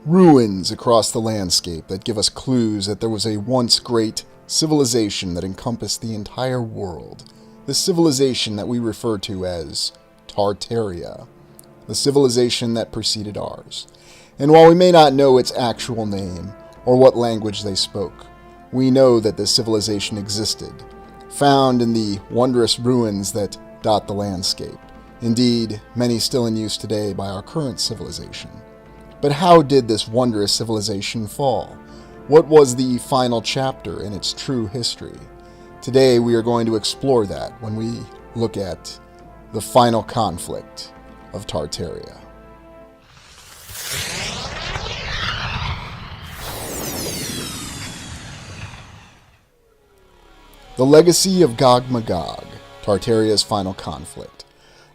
Ruins across the landscape that give us clues that there was a once great civilization that encompassed the entire world. The civilization that we refer to as Tartaria. The civilization that preceded ours. And while we may not know its actual name or what language they spoke, we know that this civilization existed, found in the wondrous ruins that dot the landscape. Indeed, many still in use today by our current civilization. But how did this wondrous civilization fall? What was the final chapter in its true history? Today we are going to explore that when we look at the final conflict of Tartaria. The legacy of Gog-Magog, Tartaria's final conflict.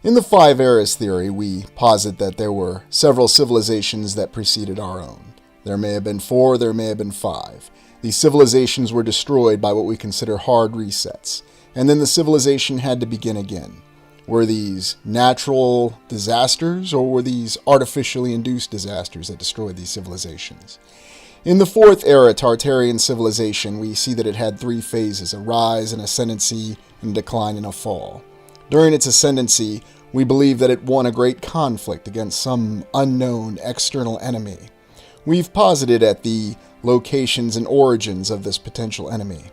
In the Five Eras theory, we posit that there were several civilizations that preceded our own. There may have been 4, there may have been 5. These civilizations were destroyed by what we consider hard resets, and then the civilization had to begin again. Were these natural disasters, or were these artificially induced disasters that destroyed these civilizations? In the 4th era Tartarian civilization, we see that it had 3 phases: a rise, an ascendancy, and a decline and a fall. During its ascendancy, we believe that it won a great conflict against some unknown external enemy. We've posited at the locations and origins of this potential enemy.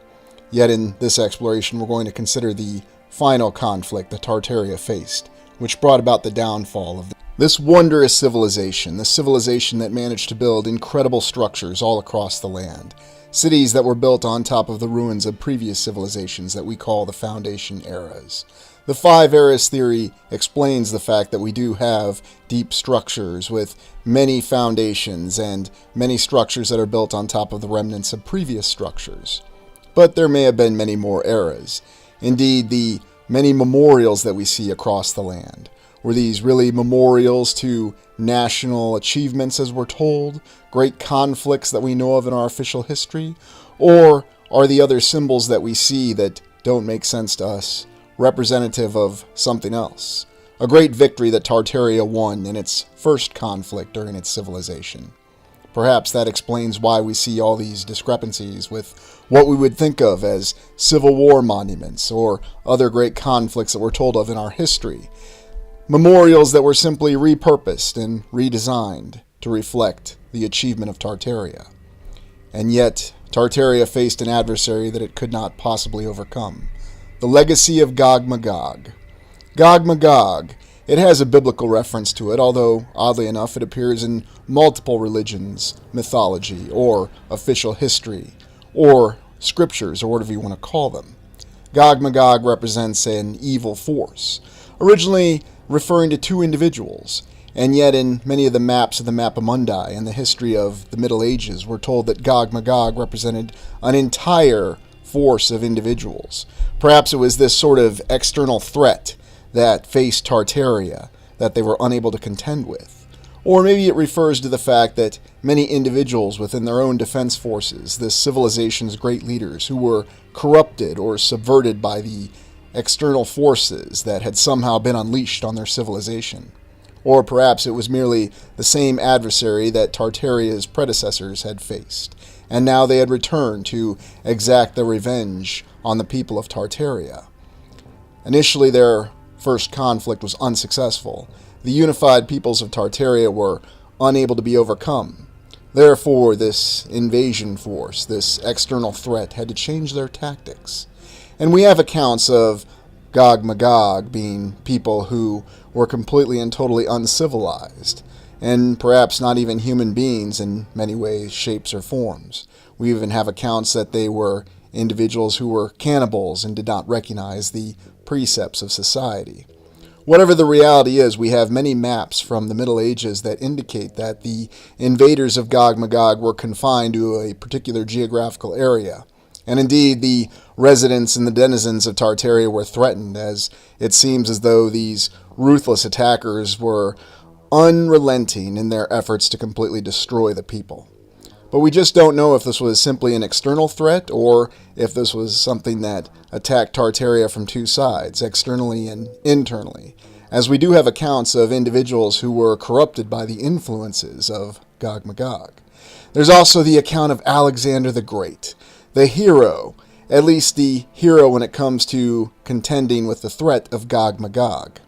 Yet in this exploration, we're going to consider the final conflict that Tartaria faced, which brought about the downfall of this wondrous civilization, this civilization that managed to build incredible structures all across the land. Cities that were built on top of the ruins of previous civilizations that we call the Foundation Eras. The Five Eras theory explains the fact that we do have deep structures with many foundations and many structures that are built on top of the remnants of previous structures. But there may have been many more eras. Indeed, the many memorials that we see across the land. Were these really memorials to national achievements, as we're told, great conflicts that we know of in our official history? Or are the other symbols that we see that don't make sense to us representative of something else? A great victory that Tartaria won in its first conflict during its civilization. Perhaps that explains why we see all these discrepancies with what we would think of as Civil War monuments or other great conflicts that we're told of in our history. Memorials that were simply repurposed and redesigned to reflect the achievement of Tartaria. And yet, Tartaria faced an adversary that it could not possibly overcome. The legacy of Gog-Magog. Gog-Magog, it has a biblical reference to it, although, oddly enough, it appears in multiple religions, mythology, or official history, or scriptures, or whatever you want to call them. Gog-Magog represents an evil force, originally referring to 2 individuals, and yet in many of the maps of the Mappamundi and the history of the Middle Ages, we're told that Gog-Magog represented an entire force of individuals. Perhaps it was this sort of external threat that faced Tartaria that they were unable to contend with. Or maybe it refers to the fact that many individuals within their own defense forces, this civilization's great leaders, who were corrupted or subverted by the external forces that had somehow been unleashed on their civilization. Or perhaps it was merely the same adversary that Tartaria's predecessors had faced, and now they had returned to exact their revenge on the people of Tartaria. Initially, their first conflict was unsuccessful. The unified peoples of Tartaria were unable to be overcome. Therefore, this invasion force, this external threat, had to change their tactics. And we have accounts of Gog-Magog being people who were completely and totally uncivilized, and perhaps not even human beings in many ways, shapes, or forms. We even have accounts that they were individuals who were cannibals and did not recognize the precepts of society. Whatever the reality is, we have many maps from the Middle Ages that indicate that the invaders of Gog-Magog were confined to a particular geographical area. And indeed, the residents and the denizens of Tartaria were threatened, as it seems as though these ruthless attackers were unrelenting in their efforts to completely destroy the people. But we just don't know if this was simply an external threat or if this was something that attacked Tartaria from 2 sides, externally and internally, as we do have accounts of individuals who were corrupted by the influences of Gog Magog. There's also the account of Alexander the Great, the hero, at least the hero when it comes to contending with the threat of Gog Magog.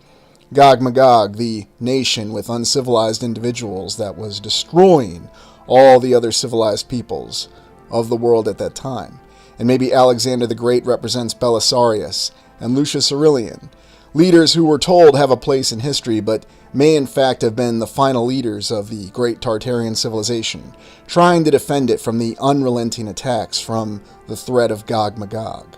Gog Magog, the nation with uncivilized individuals that was destroying all the other civilized peoples of the world at that time. And maybe Alexander the Great represents Belisarius and Lucius Aurelian, leaders who we're told have a place in history, but may in fact have been the final leaders of the great Tartarian civilization, trying to defend it from the unrelenting attacks from the threat of Gog Magog.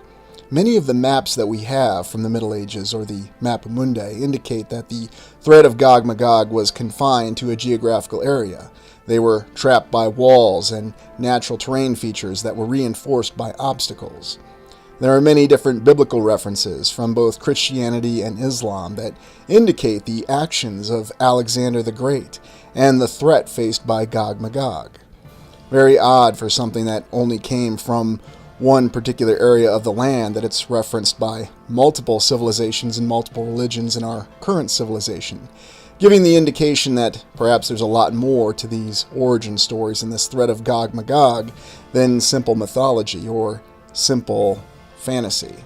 Many of the maps that we have from the Middle Ages, or the Mappa Mundi, indicate that the threat of Gog Magog was confined to a geographical area. They were trapped by walls and natural terrain features that were reinforced by obstacles. There are many different biblical references from both Christianity and Islam that indicate the actions of Alexander the Great and the threat faced by Gog Magog. Very odd for something that only came from one particular area of the land that it's referenced by multiple civilizations and multiple religions in our current civilization, giving the indication that perhaps there's a lot more to these origin stories and this threat of Gog Magog than simple mythology or simple fantasy.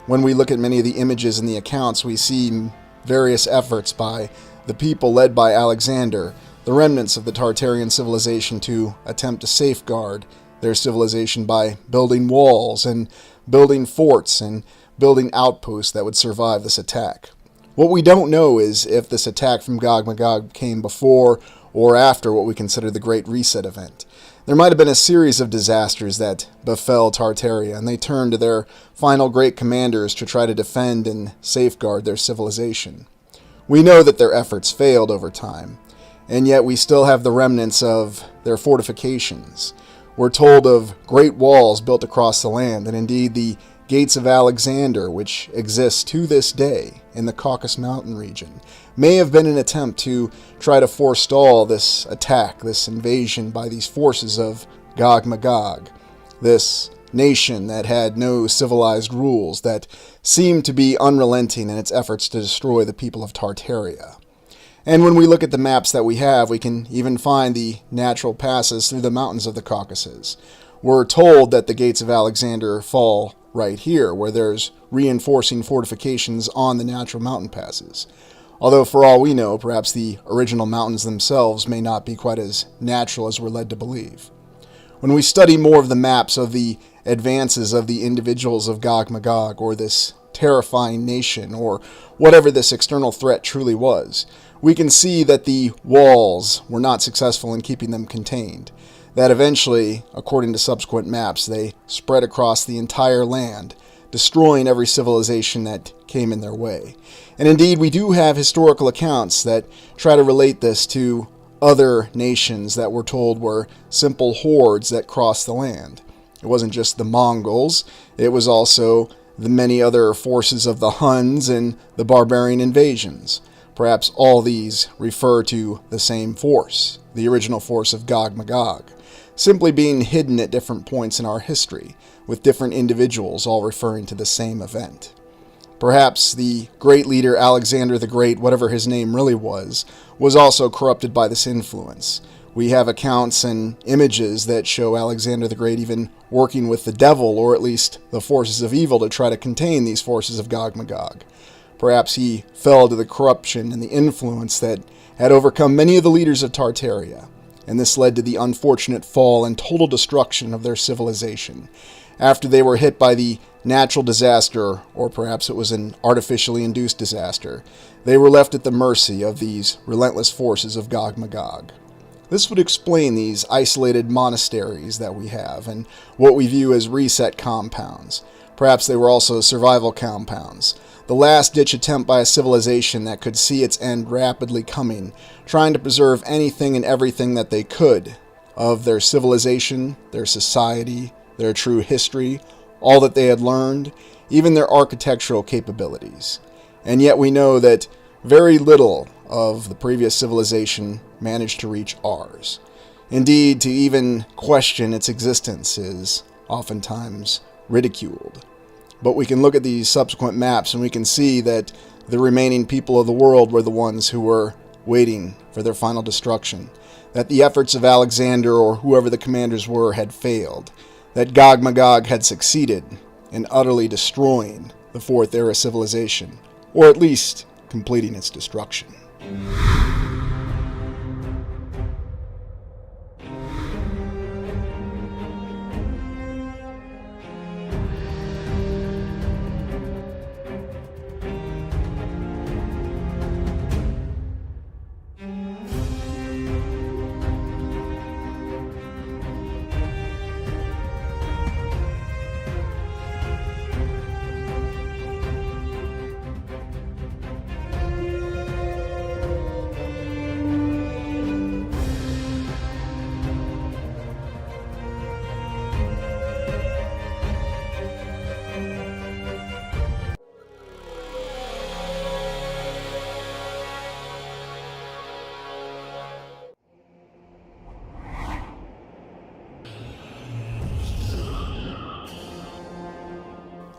When we look at many of the images and the accounts, we see various efforts by the people led by Alexander, the remnants of the Tartarian civilization, to attempt to safeguard their civilization by building walls and building forts and building outposts that would survive this attack. What we don't know is if this attack from Gog Magog came before or after what we consider the Great Reset event. There might have been a series of disasters that befell Tartaria, and they turned to their final great commanders to try to defend and safeguard their civilization. We know that their efforts failed over time, and yet we still have the remnants of their fortifications. We're told of great walls built across the land, and indeed the Gates of Alexander, which exists to this day in the Caucasus Mountain region, may have been an attempt to try to forestall this attack, this invasion by these forces of Gog Magog, this nation that had no civilized rules, that seemed to be unrelenting in its efforts to destroy the people of Tartaria. And when we look at the maps that we have, we can even find the natural passes through the mountains of the Caucasus. We're told that the Gates of Alexander fall right here, where there's reinforcing fortifications on the natural mountain passes. Although for all we know, perhaps the original mountains themselves may not be quite as natural as we're led to believe. When we study more of the maps of the advances of the individuals of Gog Magog, or this terrifying nation, or whatever this external threat truly was, we can see that the walls were not successful in keeping them contained. That eventually, according to subsequent maps, they spread across the entire land, destroying every civilization that came in their way. And indeed, we do have historical accounts that try to relate this to other nations that we're told were simple hordes that crossed the land. It wasn't just the Mongols, it was also the many other forces of the Huns and the barbarian invasions. Perhaps all these refer to the same force, the original force of Gog Magog, simply being hidden at different points in our history, with different individuals all referring to the same event. Perhaps the great leader Alexander the Great, whatever his name really was also corrupted by this influence. We have accounts and images that show Alexander the Great even working with the devil, or at least the forces of evil, to try to contain these forces of Gog Magog. Perhaps he fell to the corruption and the influence that had overcome many of the leaders of Tartaria, and this led to the unfortunate fall and total destruction of their civilization. After they were hit by the natural disaster, or perhaps it was an artificially induced disaster, they were left at the mercy of these relentless forces of Gog Magog. This would explain these isolated monasteries that we have, and what we view as reset compounds. Perhaps they were also survival compounds, the last-ditch attempt by a civilization that could see its end rapidly coming, trying to preserve anything and everything that they could of their civilization, their society, their true history, all that they had learned, even their architectural capabilities. And yet we know that very little of the previous civilization managed to reach ours. Indeed, to even question its existence is oftentimes ridiculed. But we can look at these subsequent maps and we can see that the remaining people of the world were the ones who were waiting for their final destruction, that the efforts of Alexander or whoever the commanders were had failed, that Gog-Magog had succeeded in utterly destroying the Fourth Era civilization, or at least completing its destruction.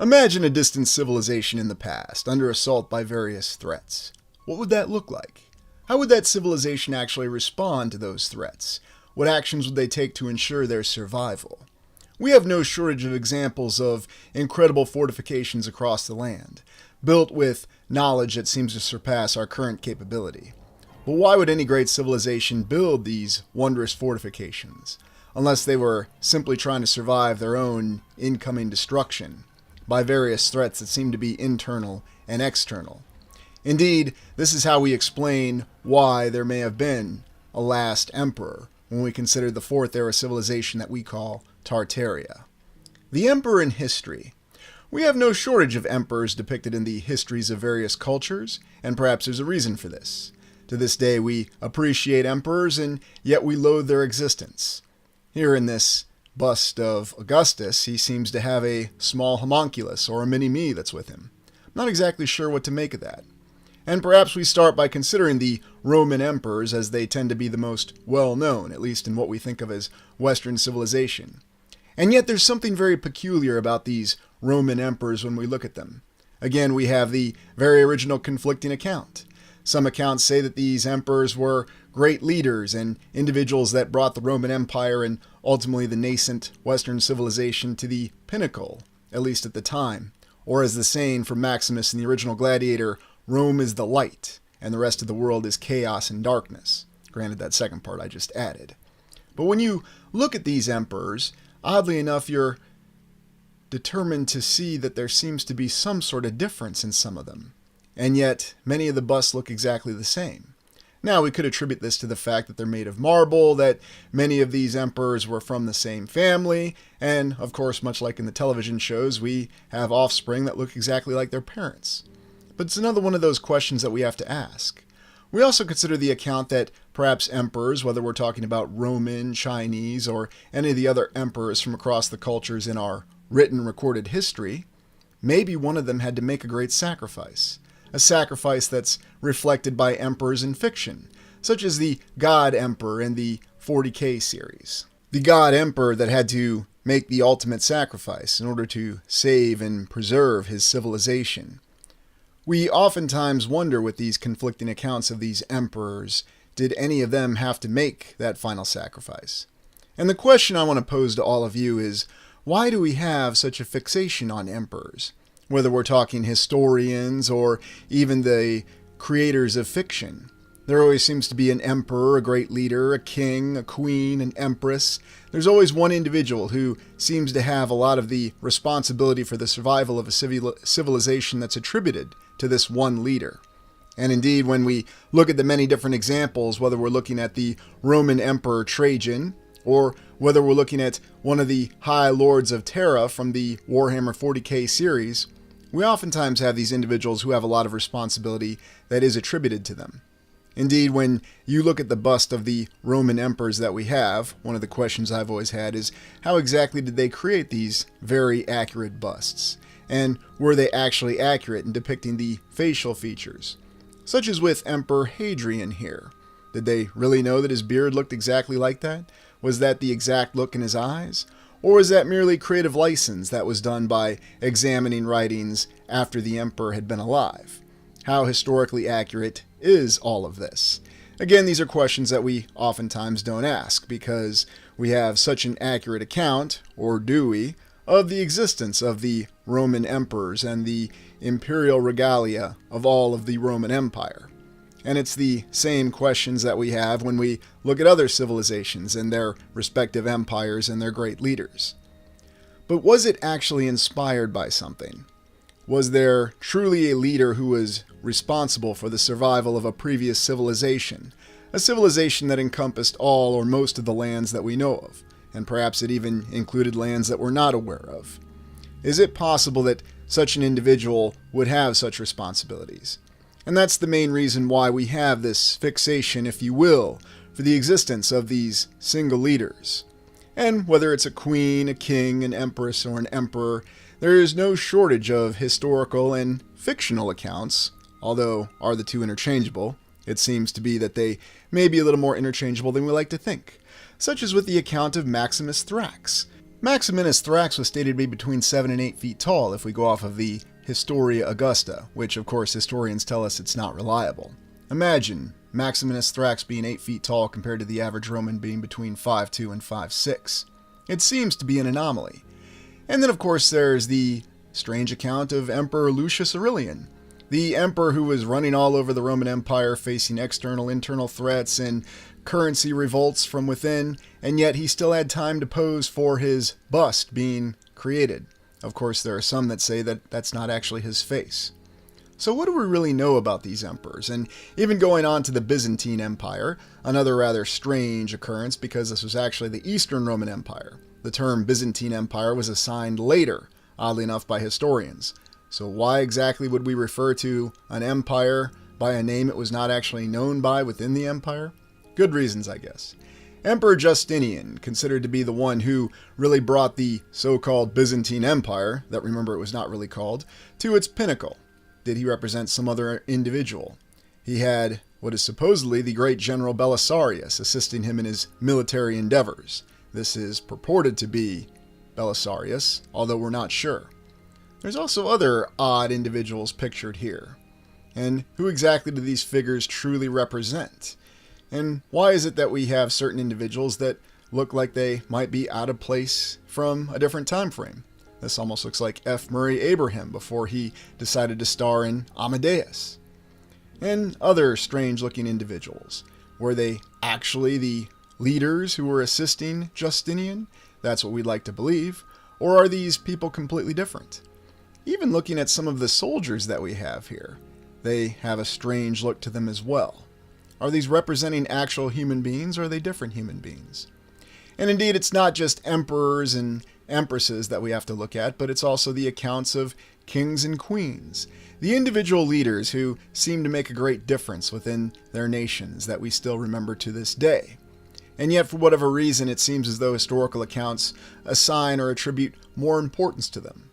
Imagine a distant civilization in the past, under assault by various threats. What would that look like? How would that civilization actually respond to those threats? What actions would they take to ensure their survival? We have no shortage of examples of incredible fortifications across the land, built with knowledge that seems to surpass our current capability. But why would any great civilization build these wondrous fortifications, unless they were simply trying to survive their own incoming destruction by various threats that seem to be internal and external? Indeed, this is how we explain why there may have been a last emperor when we consider the Fourth Era civilization that we call Tartaria. The emperor in history. We have no shortage of emperors depicted in the histories of various cultures, and perhaps there's a reason for this. To this day, we appreciate emperors, and yet we loathe their existence. Here in this bust of Augustus, he seems to have a small homunculus or a mini-me that's with him. I'm not exactly sure what to make of that. And perhaps we start by considering the Roman emperors, as they tend to be the most well-known, at least in what we think of as Western civilization. And yet there's something very peculiar about these Roman emperors when we look at them. Again, we have the very original conflicting account. Some accounts say that these emperors were great leaders and individuals that brought the Roman Empire and ultimately the nascent Western civilization to the pinnacle, at least at the time. Or as the saying from Maximus in the original Gladiator, Rome is the light, and the rest of the world is chaos and darkness. Granted, that second part I just added. But when you look at these emperors, oddly enough, you're determined to see that there seems to be some sort of difference in some of them. And yet, many of the busts look exactly the same. Now, we could attribute this to the fact that they're made of marble, that many of these emperors were from the same family, and, of course, much like in the television shows, we have offspring that look exactly like their parents. But it's another one of those questions that we have to ask. We also consider the account that perhaps emperors, whether we're talking about Roman, Chinese, or any of the other emperors from across the cultures in our written recorded history, maybe one of them had to make a great sacrifice. A sacrifice that's reflected by emperors in fiction, such as the God Emperor in the 40K series. The God Emperor that had to make the ultimate sacrifice in order to save and preserve his civilization. We oftentimes wonder with these conflicting accounts of these emperors, did any of them have to make that final sacrifice? And the question I want to pose to all of you is, why do we have such a fixation on emperors? Whether we're talking historians or even the creators of fiction. There always seems to be an emperor, a great leader, a king, a queen, an empress. There's always one individual who seems to have a lot of the responsibility for the survival of a civilization that's attributed to this one leader. And indeed, when we look at the many different examples, whether we're looking at the Roman Emperor Trajan, or whether we're looking at one of the High Lords of Terra from the Warhammer 40K series, we oftentimes have these individuals who have a lot of responsibility that is attributed to them. Indeed, when you look at the bust of the Roman emperors that we have, one of the questions I've always had is, how exactly did they create these very accurate busts? And were they actually accurate in depicting the facial features? Such as with Emperor Hadrian here. Did they really know that his beard looked exactly like that? Was that the exact look in his eyes? Or was that merely creative license that was done by examining writings after the emperor had been alive? How historically accurate is all of this? Again, these are questions that we oftentimes don't ask because we have such an accurate account, or do we, of the existence of the Roman emperors and the imperial regalia of all of the Roman Empire. And it's the same questions that we have when we look at other civilizations and their respective empires and their great leaders. But was it actually inspired by something? Was there truly a leader who was responsible for the survival of a previous civilization? A civilization that encompassed all or most of the lands that we know of, and perhaps it even included lands that we're not aware of. Is it possible that such an individual would have such responsibilities? And that's the main reason why we have this fixation, if you will, for the existence of these single leaders. And whether it's a queen, a king, an empress, or an emperor, there is no shortage of historical and fictional accounts, although are the two interchangeable? It seems to be that they may be a little more interchangeable than we like to think, such as with the account of Maximus Thrax. Maximinus Thrax was stated to be between 7 and 8 feet tall if we go off of the Historia Augusta, which of course historians tell us it's not reliable. Imagine Maximinus Thrax being 8 feet tall compared to the average Roman being between 5'2" and 5'6". It seems to be an anomaly. And then of course there's the strange account of Emperor Lucius Aurelian, the emperor who was running all over the Roman Empire facing external, internal threats and currency revolts from within, and yet he still had time to pose for his bust being created. Of course, there are some that say that that's not actually his face. So what do we really know about these emperors? And even going on to the Byzantine Empire, another rather strange occurrence because this was actually the Eastern Roman Empire. The term Byzantine Empire was assigned later, oddly enough, by historians. So why exactly would we refer to an empire by a name it was not actually known by within the empire? Good reasons, I guess. Emperor Justinian, considered to be the one who really brought the so-called Byzantine Empire, that remember it was not really called, to its pinnacle. Did he represent some other individual? He had what is supposedly the great general Belisarius assisting him in his military endeavors. This is purported to be Belisarius, although we're not sure. There's also other odd individuals pictured here. And who exactly do these figures truly represent? And why is it that we have certain individuals that look like they might be out of place from a different time frame? This almost looks like F. Murray Abraham before he decided to star in Amadeus. And other strange-looking individuals. Were they actually the leaders who were assisting Justinian? That's what we'd like to believe. Or are these people completely different? Even looking at some of the soldiers that we have here, they have a strange look to them as well. Are these representing actual human beings, or are they different human beings? And indeed, it's not just emperors and empresses that we have to look at, but it's also the accounts of kings and queens, the individual leaders who seem to make a great difference within their nations that we still remember to this day. And yet, for whatever reason, it seems as though historical accounts assign or attribute more importance to them.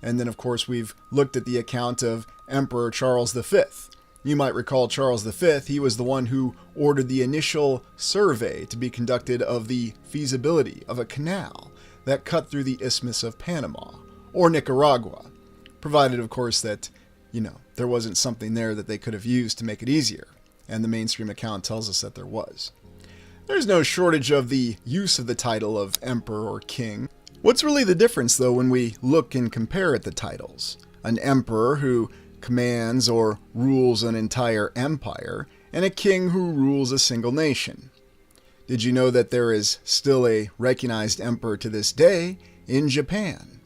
And then, of course, we've looked at the account of Emperor Charles V. You might recall Charles V, he was the one who ordered the initial survey to be conducted of the feasibility of a canal that cut through the Isthmus of Panama, or Nicaragua, provided, of course, that, there wasn't something there that they could have used to make it easier, and the mainstream account tells us that there was. There's no shortage of the use of the title of emperor or king. What's really the difference, though, when we look and compare at the titles? An emperor who commands or rules an entire empire, and a king who rules a single nation. Did you know that there is still a recognized emperor to this day in Japan?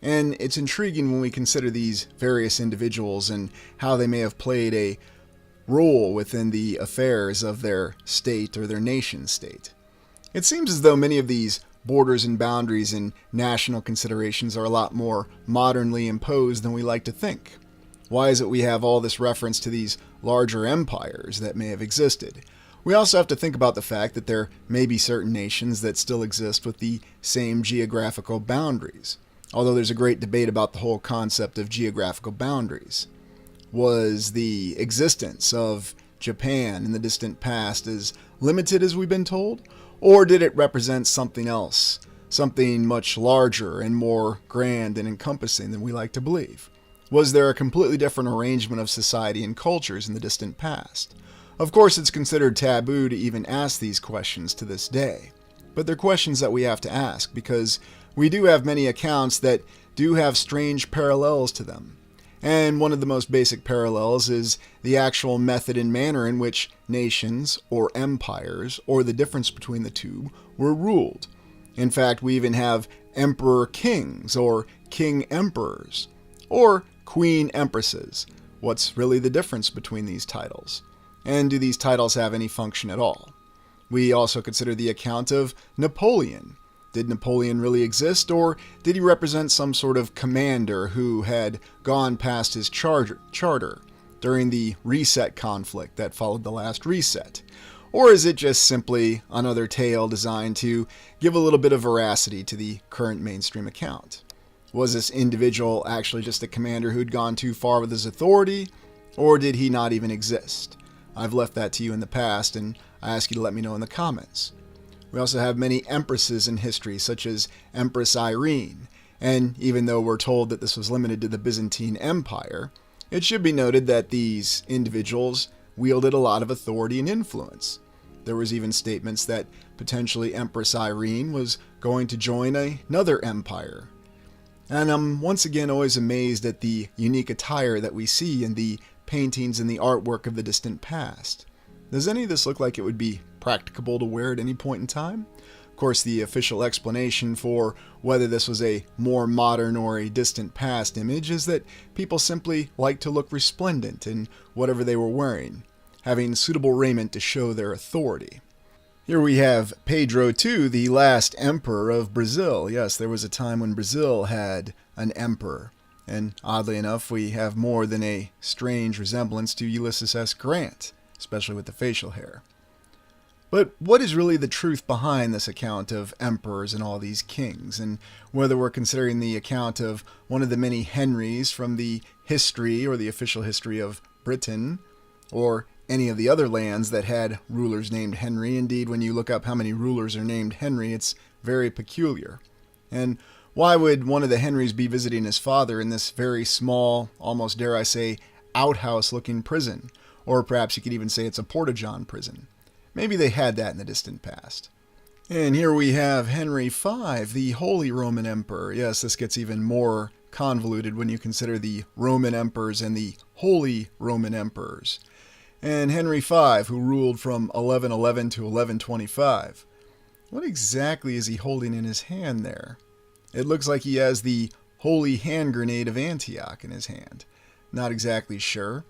And it's intriguing when we consider these various individuals and how they may have played a role within the affairs of their state or their nation state. It seems as though many of these borders and boundaries and national considerations are a lot more modernly imposed than we like to think. Why is it we have all this reference to these larger empires that may have existed? We also have to think about the fact that there may be certain nations that still exist with the same geographical boundaries, although there's a great debate about the whole concept of geographical boundaries. Was the existence of Japan in the distant past as limited as we've been told? Or did it represent something else, something much larger and more grand and encompassing than we like to believe? Was there a completely different arrangement of society and cultures in the distant past? Of course, it's considered taboo to even ask these questions to this day, but they're questions that we have to ask because we do have many accounts that do have strange parallels to them. And one of the most basic parallels is the actual method and manner in which nations or empires, or the difference between the two, were ruled. In fact, we even have emperor kings or king emperors, or queen empresses. What's really the difference between these titles? And do these titles have any function at all? We also consider the account of Napoleon. Did Napoleon really exist, or did he represent some sort of commander who had gone past his charter during the reset conflict that followed the last reset? Or is it just simply another tale designed to give a little bit of veracity to the current mainstream account? Was this individual actually just a commander who'd gone too far with his authority, or did he not even exist? I've left that to you in the past, and I ask you to let me know in the comments. We also have many empresses in history, such as Empress Irene, and even though we're told that this was limited to the Byzantine Empire, it should be noted that these individuals wielded a lot of authority and influence. There was even statements that potentially Empress Irene was going to join another empire. And I'm once again always amazed at the unique attire that we see in the paintings and the artwork of the distant past. Does any of this look like it would be practicable to wear at any point in time? Of course, the official explanation for whether this was a more modern or a distant past image is that people simply like to look resplendent in whatever they were wearing, having suitable raiment to show their authority. Here we have Pedro II, the last emperor of Brazil. Yes, there was a time when Brazil had an emperor. And oddly enough, we have more than a strange resemblance to Ulysses S. Grant, especially with the facial hair. But what is really the truth behind this account of emperors and all these kings, and whether we're considering the account of one of the many Henrys from the history or the official history of Britain, or any of the other lands that had rulers named Henry? Indeed, when you look up how many rulers are named Henry, it's very peculiar. And why would one of the Henrys be visiting his father in this very small, almost dare I say, outhouse-looking prison? Or perhaps you could even say it's a porta-john prison. Maybe they had that in the distant past. And here we have Henry V, the Holy Roman Emperor. Yes, this gets even more convoluted when you consider the Roman emperors and the Holy Roman Emperors. And Henry V, who ruled from 1111 to 1125. What exactly is he holding in his hand there? It looks like he has the Holy Hand Grenade of Antioch in his hand. Not exactly sure.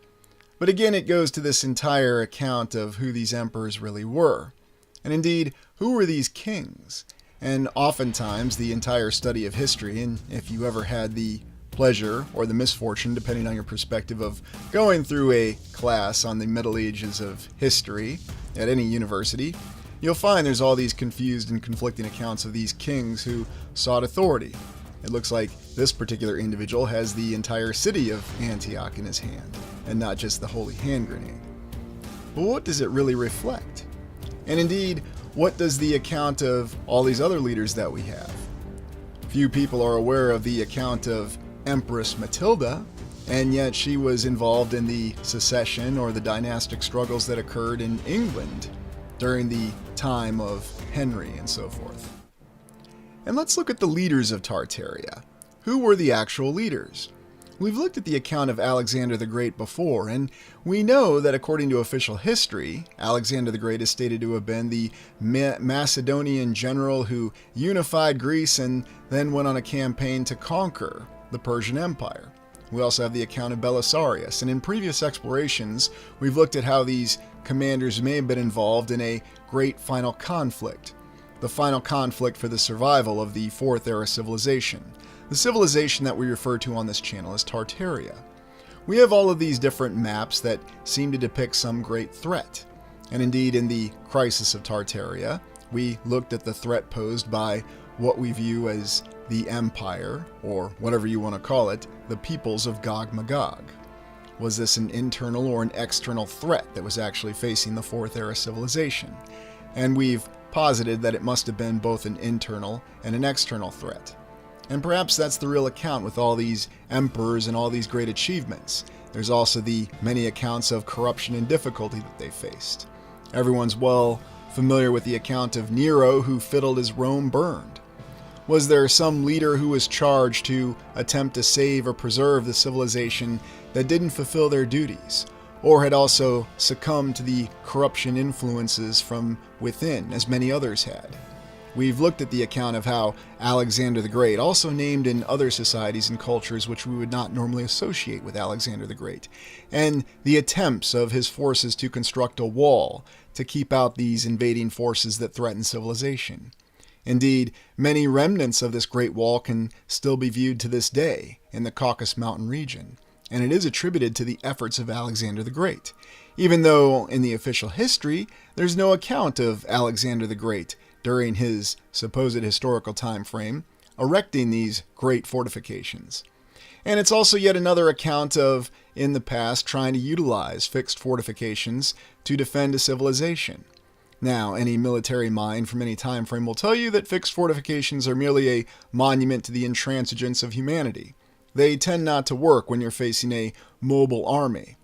But again, it goes to this entire account of who these emperors really were. And indeed, who were these kings? And oftentimes, the entire study of history, and if you ever had the pleasure or the misfortune, depending on your perspective, of going through a class on the Middle Ages of history at any university, you'll find there's all these confused and conflicting accounts of these kings who sought authority. It looks like this particular individual has the entire city of Antioch in his hand, and not just the Holy Hand Grenade. But what does it really reflect? And indeed, what does the account of all these other leaders that we have? Few people are aware of the account of Empress Matilda, and yet she was involved in the secession or the dynastic struggles that occurred in England during the time of Henry and so forth. And let's look at the leaders of Tartaria. Who were the actual leaders? We've looked at the account of Alexander the Great before, and we know that according to official history, Alexander the Great is stated to have been the Macedonian general who unified Greece and then went on a campaign to conquer the Persian Empire. We also have the account of Belisarius, and in previous explorations, we've looked at how these commanders may have been involved in a great final conflict. The final conflict for the survival of the Fourth Era civilization. The civilization that we refer to on this channel as Tartaria. We have all of these different maps that seem to depict some great threat. And indeed, in the Crisis of Tartaria, we looked at the threat posed by what we view as the Empire, or whatever you want to call it, the peoples of Gog-Magog. Was this an internal or an external threat that was actually facing the Fourth Era civilization? And we've posited that it must have been both an internal and an external threat. And perhaps that's the real account with all these emperors and all these great achievements. There's also the many accounts of corruption and difficulty that they faced. Everyone's well familiar with the account of Nero, who fiddled as Rome burned. Was there some leader who was charged to attempt to save or preserve the civilization that didn't fulfill their duties, or had also succumbed to the corruption influences from within, as many others had? We've looked at the account of how Alexander the Great, also named in other societies and cultures which we would not normally associate with Alexander the Great, and the attempts of his forces to construct a wall to keep out these invading forces that threaten civilization. Indeed, many remnants of this Great Wall can still be viewed to this day in the Caucasus Mountain region, and it is attributed to the efforts of Alexander the Great, even though in the official history there's no account of Alexander the Great during his supposed historical time frame erecting these great fortifications. And it's also yet another account of, in the past, trying to utilize fixed fortifications to defend a civilization. Now, any military mind from any time frame will tell you that fixed fortifications are merely a monument to the intransigence of humanity. They tend not to work when you're facing a mobile army.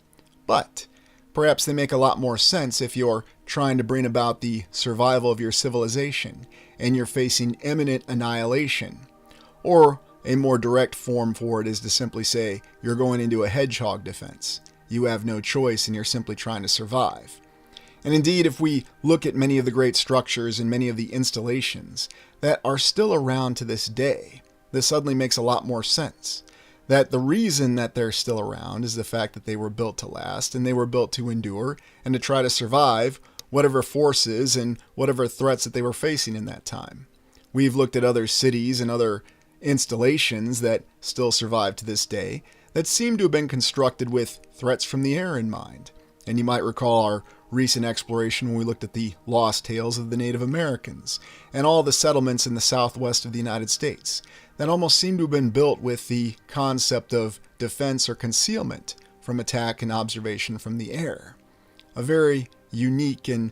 But perhaps they make a lot more sense if you're trying to bring about the survival of your civilization and you're facing imminent annihilation. Or a more direct form for it is to simply say you're going into a hedgehog defense. You have no choice and you're simply trying to survive. And indeed, if we look at many of the great structures and many of the installations that are still around to this day, this suddenly makes a lot more sense. That the reason that they're still around is the fact that they were built to last and they were built to endure and to try to survive whatever forces and whatever threats that they were facing in that time. We've looked at other cities and other installations that still survive to this day that seem to have been constructed with threats from the air in mind. And you might recall our recent exploration when we looked at the lost tales of the Native Americans and all the settlements in the southwest of the United States that almost seem to have been built with the concept of defense or concealment from attack and observation from the air. A very unique and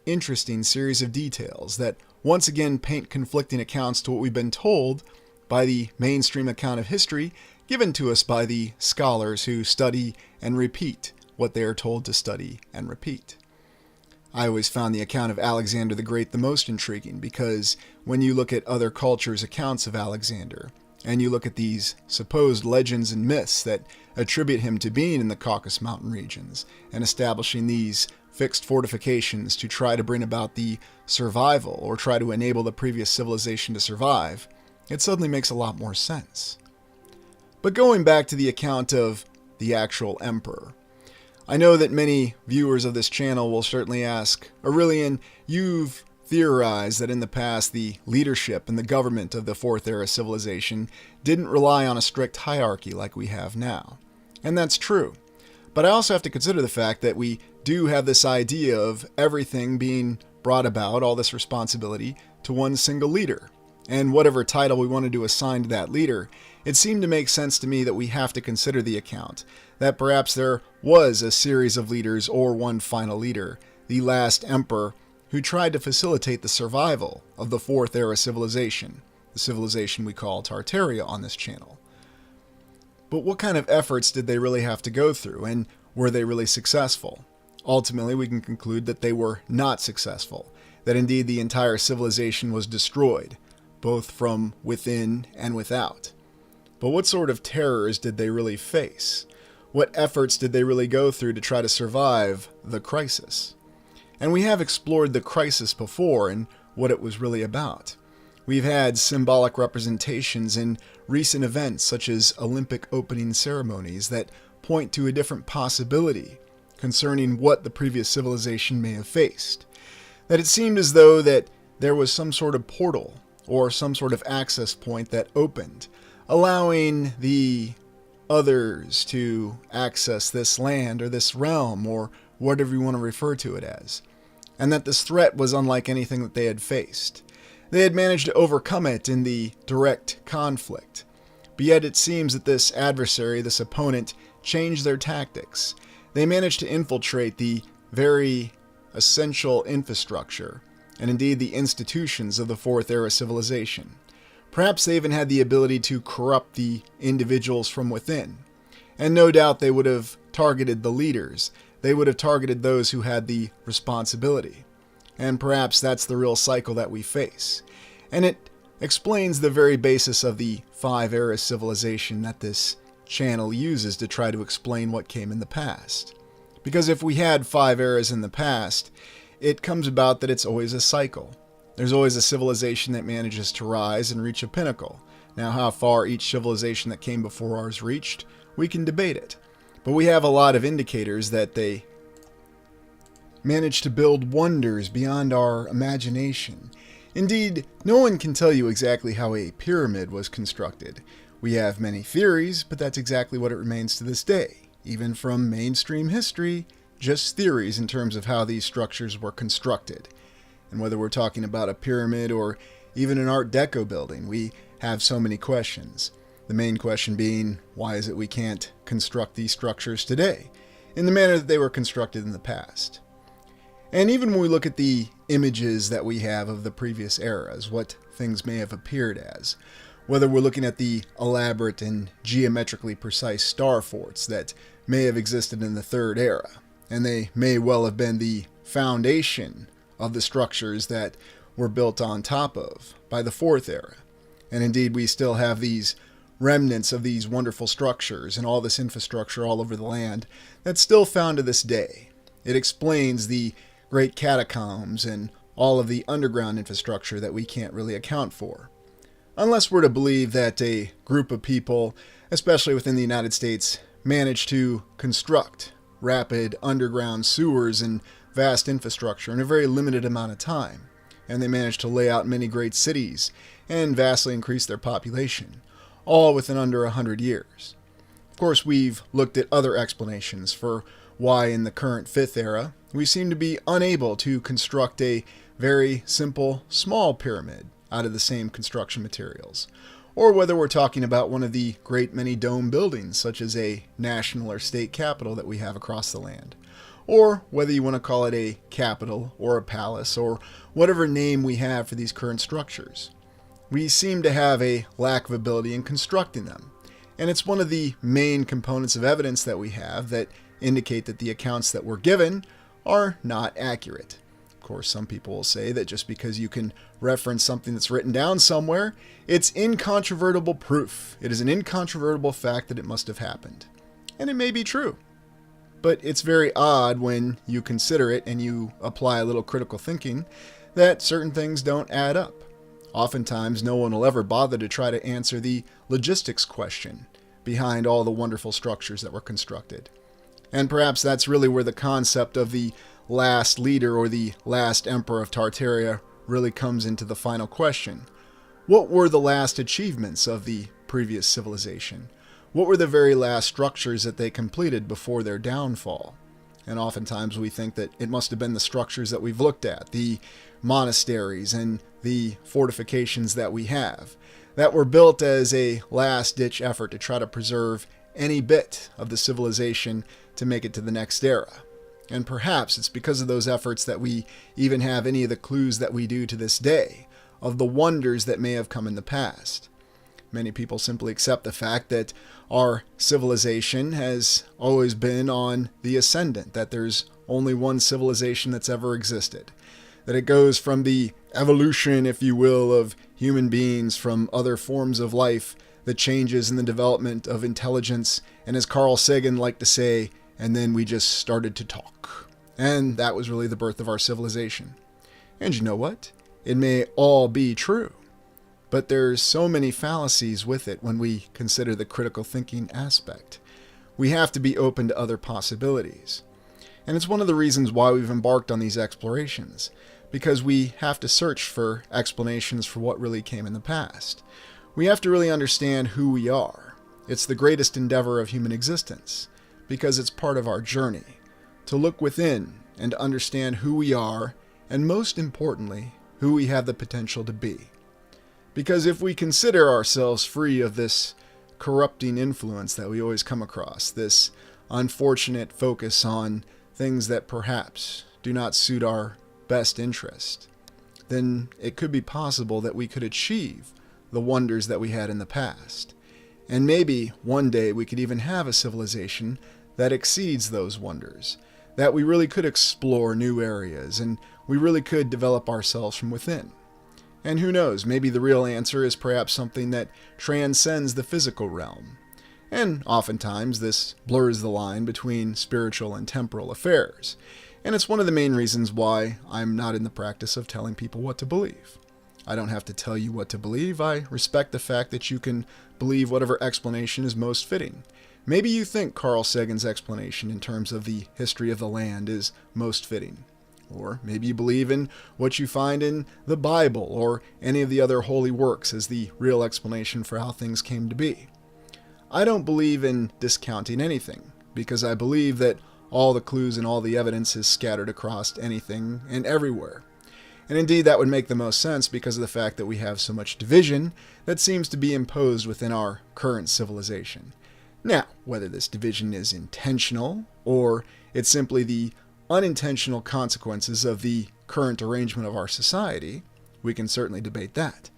interesting series of details that once again paint conflicting accounts to what we've been told by the mainstream account of history given to us by the scholars who study and repeat what they are told to study and repeat. I always found the account of Alexander the Great the most intriguing because when you look at other cultures' accounts of Alexander, and you look at these supposed legends and myths that attribute him to being in the Caucasus Mountain regions and establishing these fixed fortifications to try to bring about the survival or try to enable the previous civilization to survive, it suddenly makes a lot more sense. But going back to the account of the actual emperor, I know that many viewers of this channel will certainly ask, Aurelian, you've theorized that in the past the leadership and the government of the Fourth Era civilization didn't rely on a strict hierarchy like we have now. And that's true. But I also have to consider the fact that we do have this idea of everything being brought about, all this responsibility, to one single leader. And whatever title we wanted to assign to that leader, it seemed to make sense to me that we have to consider the account, that perhaps there was a series of leaders or one final leader, the last emperor, who tried to facilitate the survival of the Fourth Era civilization, the civilization we call Tartaria on this channel. But what kind of efforts did they really have to go through, and were they really successful? Ultimately, we can conclude that they were not successful, that indeed the entire civilization was destroyed, both from within and without. But what sort of terrors did they really face? What efforts did they really go through to try to survive the crisis? And we have explored the crisis before and what it was really about. We've had symbolic representations in recent events such as Olympic opening ceremonies that point to a different possibility concerning what the previous civilization may have faced. That it seemed as though that there was some sort of portal or some sort of access point that opened, allowing the others to access this land or this realm or whatever you want to refer to it as, and that this threat was unlike anything that they had faced. They had managed to overcome it in the direct conflict, but yet it seems that this adversary, this opponent, changed their tactics. They managed to infiltrate the very essential infrastructure, and indeed the institutions of the Fourth Era civilization, Perhaps they even had the ability to corrupt the individuals from within. And no doubt they would have targeted the leaders. They would have targeted those who had the responsibility. And perhaps that's the real cycle that we face. And it explains the very basis of the 5-era civilization that this channel uses to try to explain what came in the past. Because if we had 5 eras in the past, it comes about that it's always a cycle. There's always a civilization that manages to rise and reach a pinnacle. Now, how far each civilization that came before ours reached, we can debate it. But we have a lot of indicators that they managed to build wonders beyond our imagination. Indeed, no one can tell you exactly how a pyramid was constructed. We have many theories, but that's exactly what it remains to this day. Even from mainstream history, just theories in terms of how these structures were constructed. And whether we're talking about a pyramid or even an Art Deco building, we have so many questions. The main question being, why is it we can't construct these structures today in the manner that they were constructed in the past? And even when we look at the images that we have of the previous eras, what things may have appeared as, whether we're looking at the elaborate and geometrically precise star forts that may have existed in the 3rd era, and they may well have been the foundation of the structures that were built on top of by the 4th era. And indeed, we still have these remnants of these wonderful structures and all this infrastructure all over the land that's still found to this day. It explains the great catacombs and all of the underground infrastructure that we can't really account for. Unless we're to believe that a group of people, especially within the United States, managed to construct rapid underground sewers and vast infrastructure in a very limited amount of time, and they managed to lay out many great cities and vastly increase their population, all within under 100 years. Of course, we've looked at other explanations for why in the current 5th era we seem to be unable to construct a very simple, small pyramid out of the same construction materials, or whether we're talking about one of the great many dome buildings, such as a national or state capitol that we have across the land, or whether you want to call it a capitol or a palace or whatever name we have for these current structures. We seem to have a lack of ability in constructing them, and it's one of the main components of evidence that we have that indicate that the accounts that we're given are not accurate. Of course, some people will say that just because you can reference something that's written down somewhere, it's incontrovertible proof. It is an incontrovertible fact that it must have happened. And it may be true. But it's very odd when you consider it and you apply a little critical thinking that certain things don't add up. Oftentimes, no one will ever bother to try to answer the logistics question behind all the wonderful structures that were constructed. And perhaps that's really where the concept of the last leader or the last emperor of Tartaria really comes into the final question. What were the last achievements of the previous civilization? What were the very last structures that they completed before their downfall? And oftentimes we think that it must have been the structures that we've looked at, the monasteries and the fortifications that we have, that were built as a last-ditch effort to try to preserve any bit of the civilization to make it to the next era. And perhaps it's because of those efforts that we even have any of the clues that we do to this day of the wonders that may have come in the past. Many people simply accept the fact that our civilization has always been on the ascendant, that there's only one civilization that's ever existed, that it goes from the evolution, if you will, of human beings from other forms of life, the changes in the development of intelligence, and as Carl Sagan liked to say, and then we just started to talk. And that was really the birth of our civilization. And you know what? It may all be true. But there's so many fallacies with it when we consider the critical thinking aspect. We have to be open to other possibilities. And it's one of the reasons why we've embarked on these explorations, because we have to search for explanations for what really came in the past. We have to really understand who we are. It's the greatest endeavor of human existence, because it's part of our journey, to look within and understand who we are, and most importantly, who we have the potential to be. Because if we consider ourselves free of this corrupting influence that we always come across, this unfortunate focus on things that perhaps do not suit our best interest, then it could be possible that we could achieve the wonders that we had in the past. And maybe one day we could even have a civilization that exceeds those wonders, that we really could explore new areas and we really could develop ourselves from within. And who knows, maybe the real answer is perhaps something that transcends the physical realm. And oftentimes this blurs the line between spiritual and temporal affairs. And it's one of the main reasons why I'm not in the practice of telling people what to believe. I don't have to tell you what to believe. I respect the fact that you can believe whatever explanation is most fitting. Maybe you think Carl Sagan's explanation in terms of the history of the land is most fitting. Or maybe you believe in what you find in the Bible or any of the other holy works as the real explanation for how things came to be. I don't believe in discounting anything, because I believe that all the clues and all the evidence is scattered across anything and everywhere. And indeed that would make the most sense because of the fact that we have so much division that seems to be imposed within our current civilization. Now, whether this division is intentional or it's simply the unintentional consequences of the current arrangement of our society, we can certainly debate that.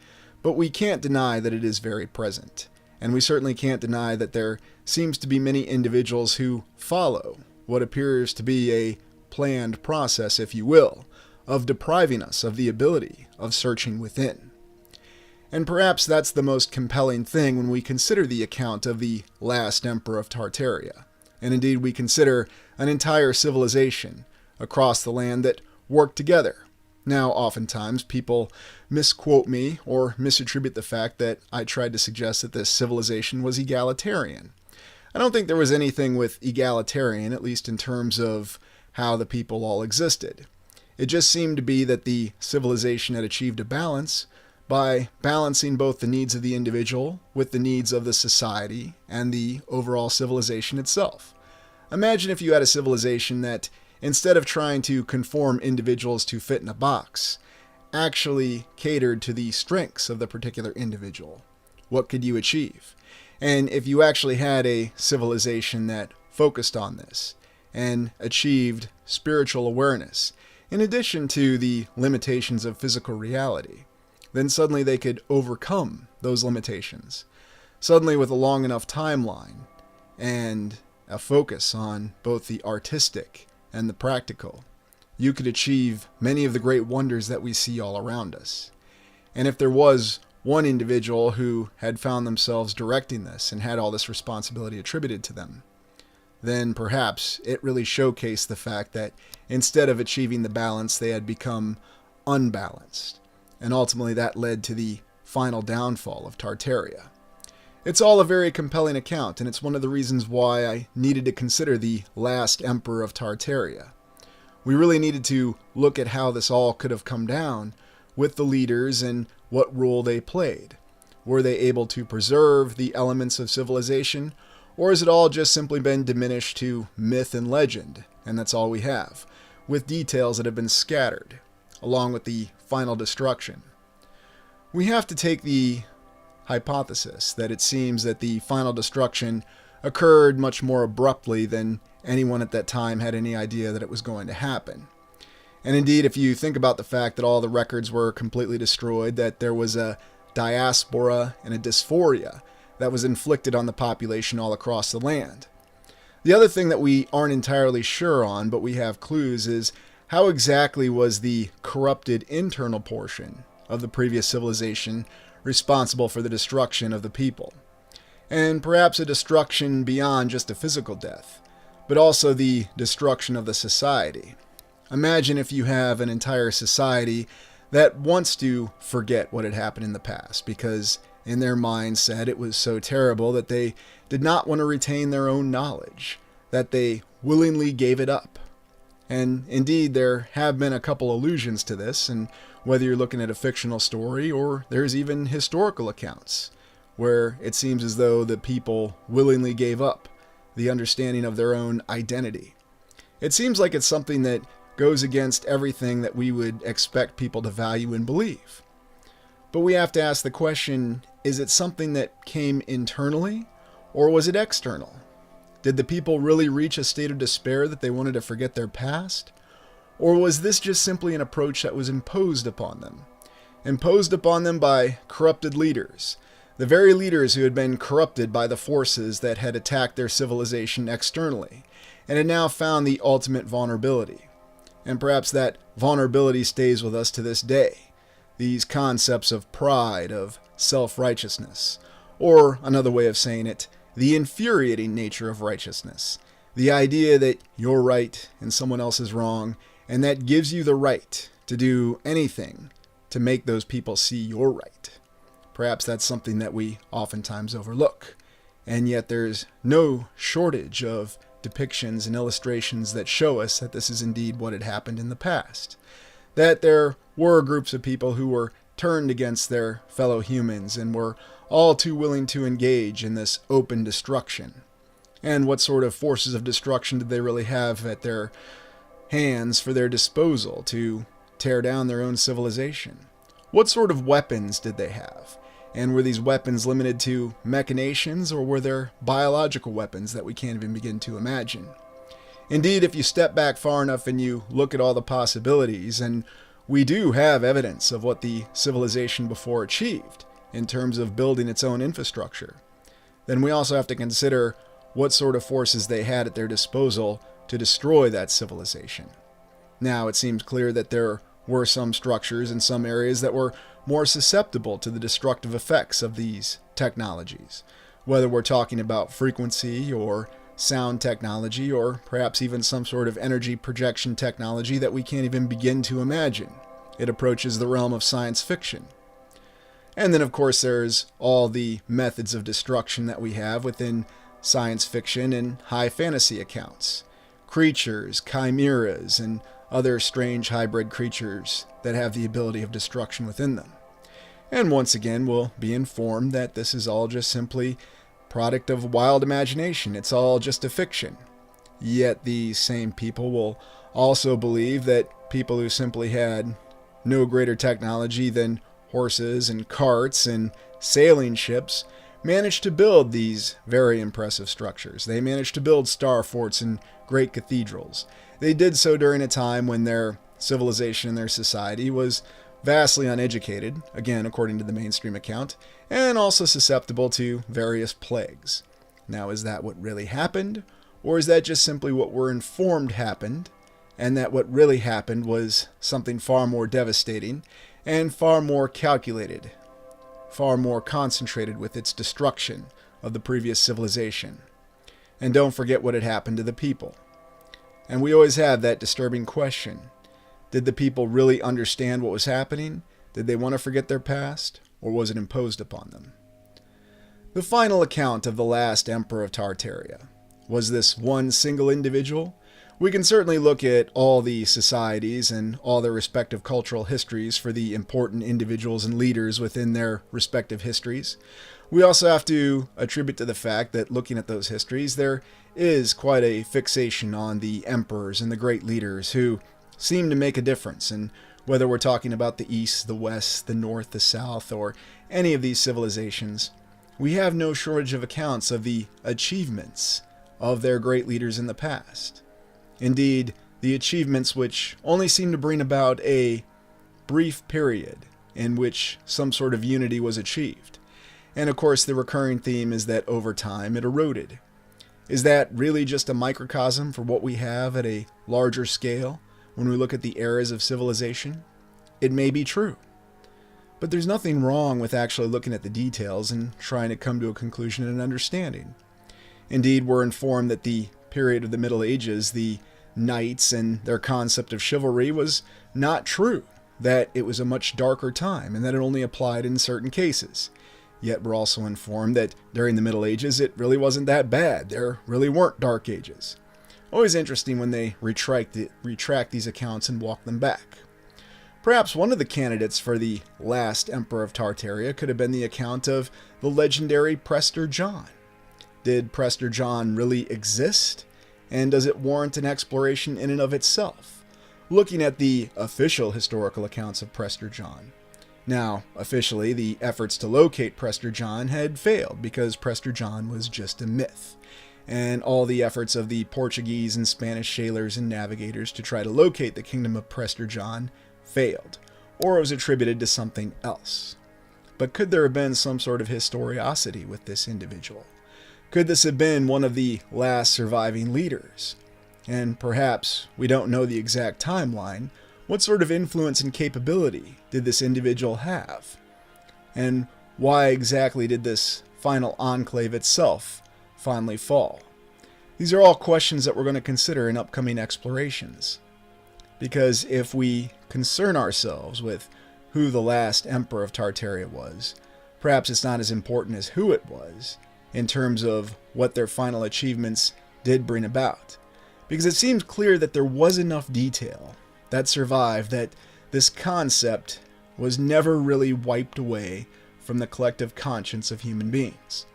But we can't deny that it is very present. And we certainly can't deny that there seems to be many individuals who follow what appears to be a planned process, if you will, of depriving us of the ability of searching within. And perhaps that's the most compelling thing when we consider the account of the last emperor of Tartaria. And indeed we consider an entire civilization across the land that worked together. Now, oftentimes people misquote me or misattribute the fact that I tried to suggest that this civilization was egalitarian. I don't think there was anything with egalitarian, at least in terms of how the people all existed. It just seemed to be that the civilization had achieved a balance by balancing both the needs of the individual with the needs of the society and the overall civilization itself. Imagine if you had a civilization that, instead of trying to conform individuals to fit in a box, actually catered to the strengths of the particular individual. What could you achieve? And if you actually had a civilization that focused on this and achieved spiritual awareness, in addition to the limitations of physical reality, then suddenly they could overcome those limitations. Suddenly, with a long enough timeline and a focus on both the artistic and the practical, you could achieve many of the great wonders that we see all around us. And if there was one individual who had found themselves directing this and had all this responsibility attributed to them, then perhaps it really showcased the fact that instead of achieving the balance, they had become unbalanced. And ultimately that led to the final downfall of Tartaria. It's all a very compelling account, and it's one of the reasons why I needed to consider the last emperor of Tartaria. We really needed to look at how this all could have come down with the leaders and what role they played. Were they able to preserve the elements of civilization, or has it all just simply been diminished to myth and legend, and that's all we have, with details that have been scattered, along with the final destruction? We have to take the hypothesis that it seems that the final destruction occurred much more abruptly than anyone at that time had any idea that it was going to happen. And indeed, if you think about the fact that all the records were completely destroyed, that there was a diaspora and a dysphoria that was inflicted on the population all across the land. The other thing that we aren't entirely sure on, but we have clues, is how exactly was the corrupted internal portion of the previous civilization responsible for the destruction of the people? And perhaps a destruction beyond just a physical death, but also the destruction of the society. Imagine if you have an entire society that wants to forget what had happened in the past, because in their mindset it was so terrible that they did not want to retain their own knowledge, that they willingly gave it up. And indeed, there have been a couple allusions to this, and whether you're looking at a fictional story or there's even historical accounts, where it seems as though the people willingly gave up the understanding of their own identity. It seems like it's something that goes against everything that we would expect people to value and believe. But we have to ask the question, is it something that came internally, or was it external? Did the people really reach a state of despair that they wanted to forget their past? Or was this just simply an approach that was imposed upon them? imposed upon them by corrupted leaders, the very leaders who had been corrupted by the forces that had attacked their civilization externally, and had now found the ultimate vulnerability. And perhaps that vulnerability stays with us to this day. These concepts of pride, of self-righteousness, or another way of saying it, the infuriating nature of righteousness. The idea that you're right and someone else is wrong, and that gives you the right to do anything to make those people see you're right. Perhaps that's something that we oftentimes overlook. And yet there's no shortage of depictions and illustrations that show us that this is indeed what had happened in the past. That there were groups of people who were turned against their fellow humans and were all too willing to engage in this open destruction. And what sort of forces of destruction did they really have at their hands for their disposal to tear down their own civilization? What sort of weapons did they have? And were these weapons limited to machinations, or were there biological weapons that we can't even begin to imagine? Indeed, if you step back far enough and you look at all the possibilities, and we do have evidence of what the civilization before achieved in terms of building its own infrastructure, then we also have to consider what sort of forces they had at their disposal to destroy that civilization. Now, it seems clear that there were some structures in some areas that were more susceptible to the destructive effects of these technologies, whether we're talking about frequency or sound technology, or perhaps even some sort of energy projection technology that we can't even begin to imagine. It approaches the realm of science fiction. And then, of course, there's all the methods of destruction that we have within science fiction and high fantasy accounts. Creatures, chimeras, and other strange hybrid creatures that have the ability of destruction within them. And once again, we'll be informed that this is all just simply product of wild imagination. It's all just a fiction. Yet these same people will also believe that people who simply had no greater technology than horses and carts and sailing ships managed to build these very impressive structures. They managed to build star forts and great cathedrals. They did so during a time when their civilization and their society was vastly uneducated, again according to the mainstream account, and also susceptible to various plagues. Now, is that what really happened? Or is that just simply what we're informed happened, and that what really happened was something far more devastating and far more calculated, far more concentrated with its destruction of the previous civilization? And don't forget what had happened to the people. And we always have that disturbing question. Did the people really understand what was happening? Did they want to forget their past? Or was it imposed upon them? The final account of the last emperor of Tartaria. Was this one single individual? We can certainly look at all the societies and all their respective cultural histories for the important individuals and leaders within their respective histories. We also have to attribute to the fact that looking at those histories, there is quite a fixation on the emperors and the great leaders who seem to make a difference. And whether we're talking about the East, the West, the North, the South, or any of these civilizations, we have no shortage of accounts of the achievements of their great leaders in the past. Indeed, the achievements which only seem to bring about a brief period in which some sort of unity was achieved. And of course, the recurring theme is that over time it eroded. Is that really just a microcosm for what we have at a larger scale when we look at the eras of civilization? It may be true. But there's nothing wrong with actually looking at the details and trying to come to a conclusion and understanding. Indeed, we're informed that the period of the Middle Ages, the knights and their concept of chivalry was not true, that it was a much darker time and that it only applied in certain cases. Yet we're also informed that during the Middle Ages it really wasn't that bad. There really weren't dark ages. Always interesting when they retract these accounts and walk them back. Perhaps one of the candidates for the last Emperor of Tartaria could have been the account of the legendary Prester John. Did Prester John really exist? And does it warrant an exploration in and of itself? Looking at the official historical accounts of Prester John. Now, officially, the efforts to locate Prester John had failed because Prester John was just a myth. And all the efforts of the Portuguese and Spanish sailors and navigators to try to locate the kingdom of Prester John failed. or it was attributed to something else. But could there have been some sort of historicity with this individual? Could this have been one of the last surviving leaders? And perhaps, we don't know the exact timeline, what sort of influence and capability did this individual have? And why exactly did this final enclave itself finally fall? These are all questions that we're going to consider in upcoming explorations. Because if we concern ourselves with who the last emperor of Tartaria was, perhaps it's not as important as who it was, in terms of what their final achievements did bring about. Because it seems clear that there was enough detail that survived that this concept was never really wiped away from the collective conscience of human beings.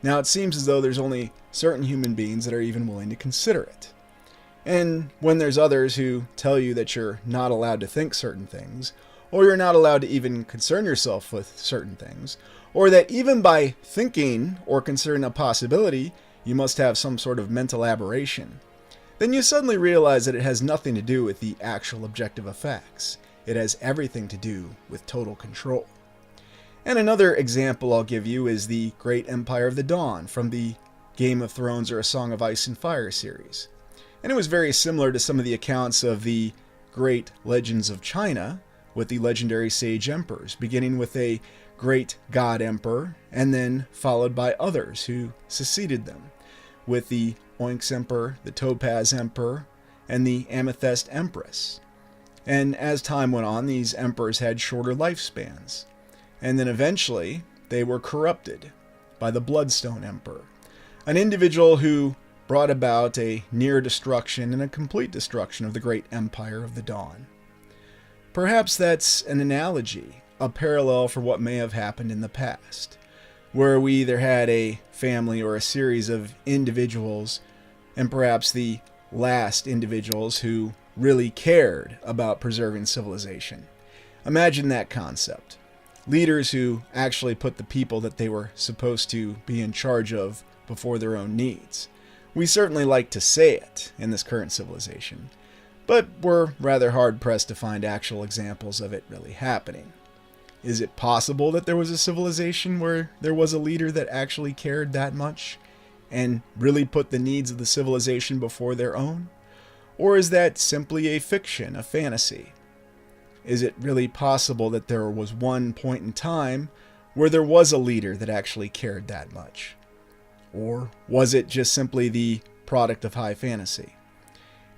Now it seems as though there's only certain human beings that are even willing to consider it. And when there's others who tell you that you're not allowed to think certain things, or you're not allowed to even concern yourself with certain things, or that even by thinking or considering a possibility, you must have some sort of mental aberration, then you suddenly realize that it has nothing to do with the actual objective of facts. It has everything to do with total control. And another example I'll give you is the Great Empire of the Dawn from the Game of Thrones or A Song of Ice and Fire series. And it was very similar to some of the accounts of the great legends of China with the legendary sage emperors, beginning with a great god emperor and then followed by others who succeeded them, with the Onyx Emperor, the Topaz Emperor, and the Amethyst Empress. And as time went on, these emperors had shorter lifespans. And then eventually, they were corrupted by the Bloodstone Emperor, an individual who brought about a near destruction and a complete destruction of the great Empire of the Dawn. Perhaps that's an analogy, a parallel for what may have happened in the past, where we either had a family or a series of individuals, and perhaps the last individuals who really cared about preserving civilization. Imagine that concept. Leaders who actually put the people that they were supposed to be in charge of before their own needs. We certainly like to say it in this current civilization, but we're rather hard-pressed to find actual examples of it really happening. Is it possible that there was a civilization where there was a leader that actually cared that much and really put the needs of the civilization before their own? Or is that simply a fiction, a fantasy? Is it really possible that there was one point in time where there was a leader that actually cared that much? Or was it just simply the product of high fantasy?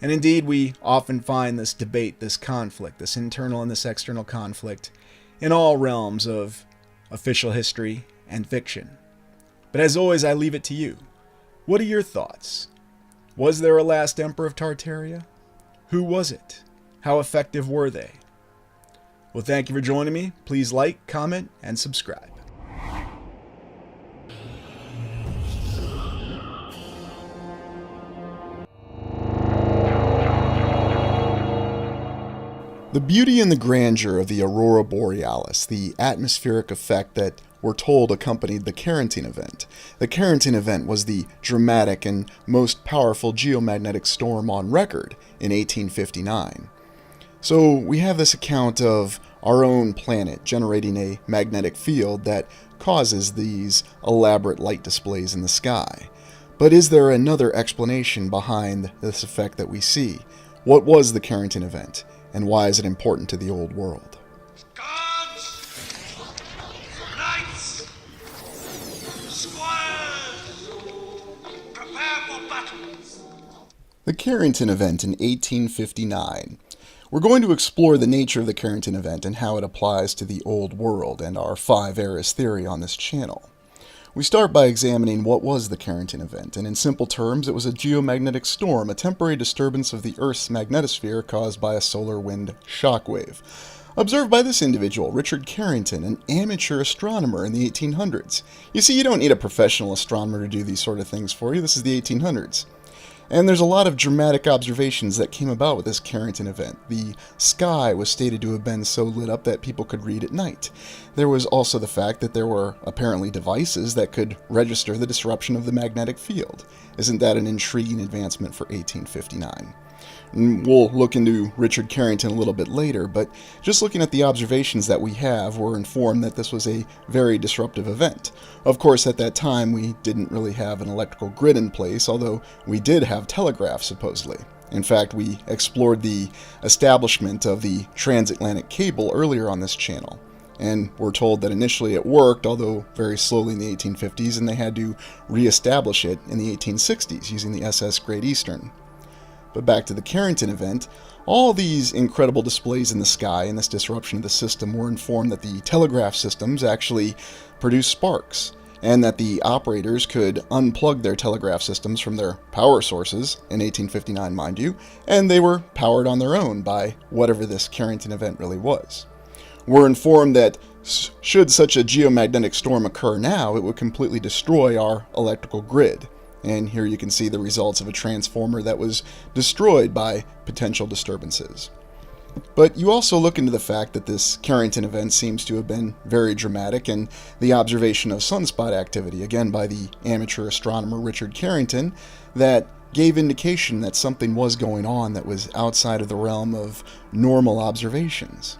And indeed, we often find this debate, this conflict, this internal and this external conflict in all realms of official history and fiction. But as always, I leave it to you. What are your thoughts? Was there a last emperor of Tartaria? Who was it? How effective were they? Well, thank you for joining me. Please like, comment, and subscribe. The beauty and the grandeur of the aurora borealis, the atmospheric effect that we're told accompanied the Carrington event. The Carrington event was the dramatic and most powerful geomagnetic storm on record in 1859. So we have this account of our own planet generating a magnetic field that causes these elaborate light displays in the sky. But is there another explanation behind this effect that we see? What was the Carrington event? And why is it important to the old world? Guards! Knights! Squires! Prepare for battle! The Carrington event in 1859. We're going to explore the nature of the Carrington event and how it applies to the old world and our 5 eras theory on this channel. We start by examining what was the Carrington event, and in simple terms, it was a geomagnetic storm, a temporary disturbance of the Earth's magnetosphere caused by a solar wind shockwave. Observed by this individual, Richard Carrington, an amateur astronomer in the 1800s. You see, you don't need a professional astronomer to do these sort of things for you. This is the 1800s. And there's a lot of dramatic observations that came about with this Carrington event. The sky was stated to have been so lit up that people could read at night. There was also the fact that there were apparently devices that could register the disruption of the magnetic field. Isn't that an intriguing advancement for 1859? And we'll look into Richard Carrington a little bit later, but just looking at the observations that we have, we're informed that this was a very disruptive event. Of course, at that time, we didn't really have an electrical grid in place, although we did have telegraphs, supposedly. In fact, we explored the establishment of the transatlantic cable earlier on this channel. And we're told that initially it worked, although very slowly in the 1850s, and they had to re-establish it in the 1860s using the SS Great Eastern. But back to the Carrington event, all these incredible displays in the sky and this disruption of the system were informed that the telegraph systems actually produced sparks, and that the operators could unplug their telegraph systems from their power sources, in 1859 mind you, and they were powered on their own by whatever this Carrington event really was. We're informed that should such a geomagnetic storm occur now, it would completely destroy our electrical grid. And here you can see the results of a transformer that was destroyed by potential disturbances. But you also look into the fact that this Carrington event seems to have been very dramatic, and the observation of sunspot activity, again by the amateur astronomer Richard Carrington, that gave indication that something was going on that was outside of the realm of normal observations.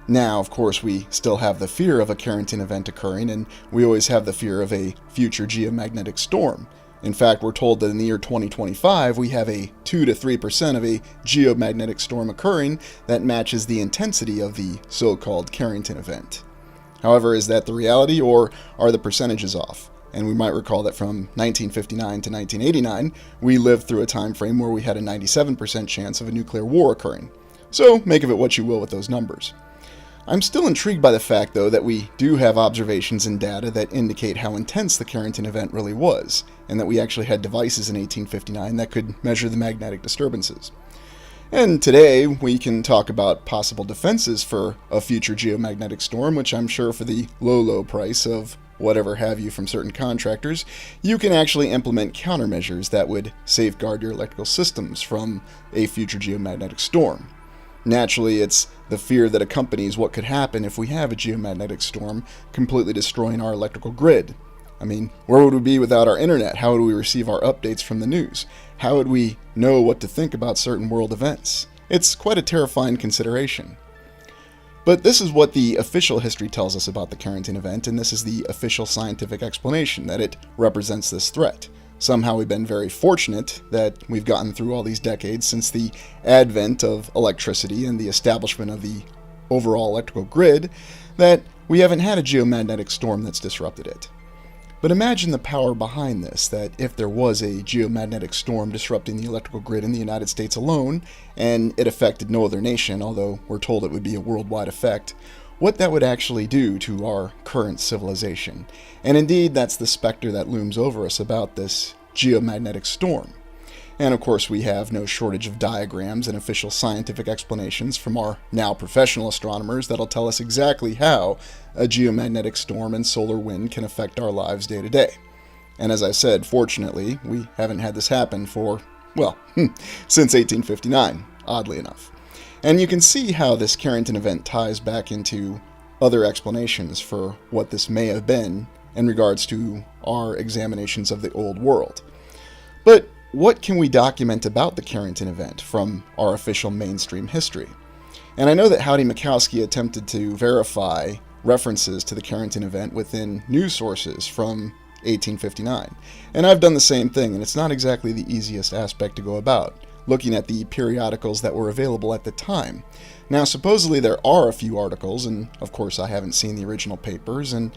Now, of course, we still have the fear of a Carrington event occurring, and we always have the fear of a future geomagnetic storm. In fact, we're told that in the year 2025, we have a 2 to 3% of a geomagnetic storm occurring that matches the intensity of the so-called Carrington event. However, is that the reality, or are the percentages off? And we might recall that from 1959 to 1989, we lived through a time frame where we had a 97% chance of a nuclear war occurring. So make of it what you will with those numbers. I'm still intrigued by the fact, though, that we do have observations and data that indicate how intense the Carrington event really was, and that we actually had devices in 1859 that could measure the magnetic disturbances. And today, we can talk about possible defenses for a future geomagnetic storm, which I'm sure for the low price of whatever have you from certain contractors, you can actually implement countermeasures that would safeguard your electrical systems from a future geomagnetic storm. Naturally, it's the fear that accompanies what could happen if we have a geomagnetic storm completely destroying our electrical grid. I mean, where would we be without our internet? How would we receive our updates from the news? How would we know what to think about certain world events? It's quite a terrifying consideration. But this is what the official history tells us about the Carrington event, and this is the official scientific explanation, that it represents this threat. Somehow we've been very fortunate that we've gotten through all these decades since the advent of electricity and the establishment of the overall electrical grid, that we haven't had a geomagnetic storm that's disrupted it. But imagine the power behind this, that if there was a geomagnetic storm disrupting the electrical grid in the United States alone, and it affected no other nation, although we're told it would be a worldwide effect, what that would actually do to our current civilization. And indeed, that's the specter that looms over us about this geomagnetic storm. And of course, we have no shortage of diagrams and official scientific explanations from our now professional astronomers that'll tell us exactly how a geomagnetic storm and solar wind can affect our lives day to day. And as I said, fortunately, we haven't had this happen for, well, since 1859, oddly enough. And you can see how this Carrington event ties back into other explanations for what this may have been in regards to our examinations of the old world. But what can we document about the Carrington event from our official mainstream history? And I know that Howdy Mikowski attempted to verify references to the Carrington event within news sources from 1859. And I've done the same thing, and it's not exactly the easiest aspect to go about, looking at the periodicals that were available at the time. Now, supposedly there are a few articles, and of course I haven't seen the original papers, and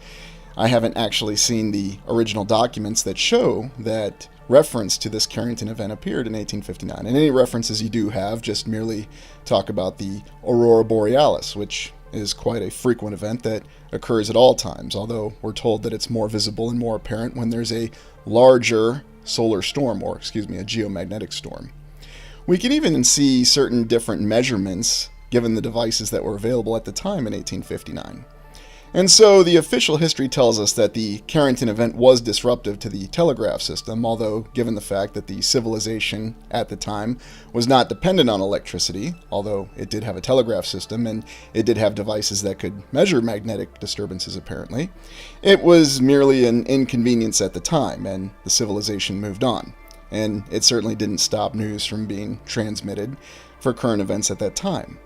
I haven't actually seen the original documents that show that reference to this Carrington event appeared in 1859. And any references you do have just merely talk about the aurora borealis, which is quite a frequent event that occurs at all times, although we're told that it's more visible and more apparent when there's a larger solar storm, or a geomagnetic storm. We can even see certain different measurements given the devices that were available at the time in 1859. And so the official history tells us that the Carrington event was disruptive to the telegraph system, although given the fact that the civilization at the time was not dependent on electricity, although it did have a telegraph system and it did have devices that could measure magnetic disturbances apparently, it was merely an inconvenience at the time and the civilization moved on. and it certainly didn't stop news from being transmitted for current events at that time.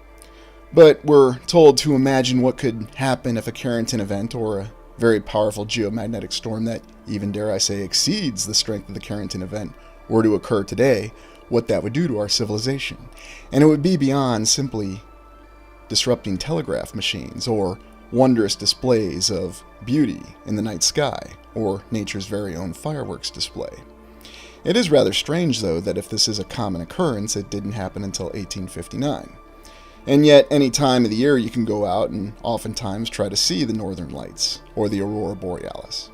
But we're told to imagine what could happen if a Carrington event, or a very powerful geomagnetic storm that even, dare I say, exceeds the strength of the Carrington event, were to occur today, what that would do to our civilization. And it would be beyond simply disrupting telegraph machines or wondrous displays of beauty in the night sky or nature's very own fireworks display. It is rather strange, though, that if this is a common occurrence, it didn't happen until 1859. And yet, any time of the year you can go out and oftentimes try to see the northern lights or the aurora borealis.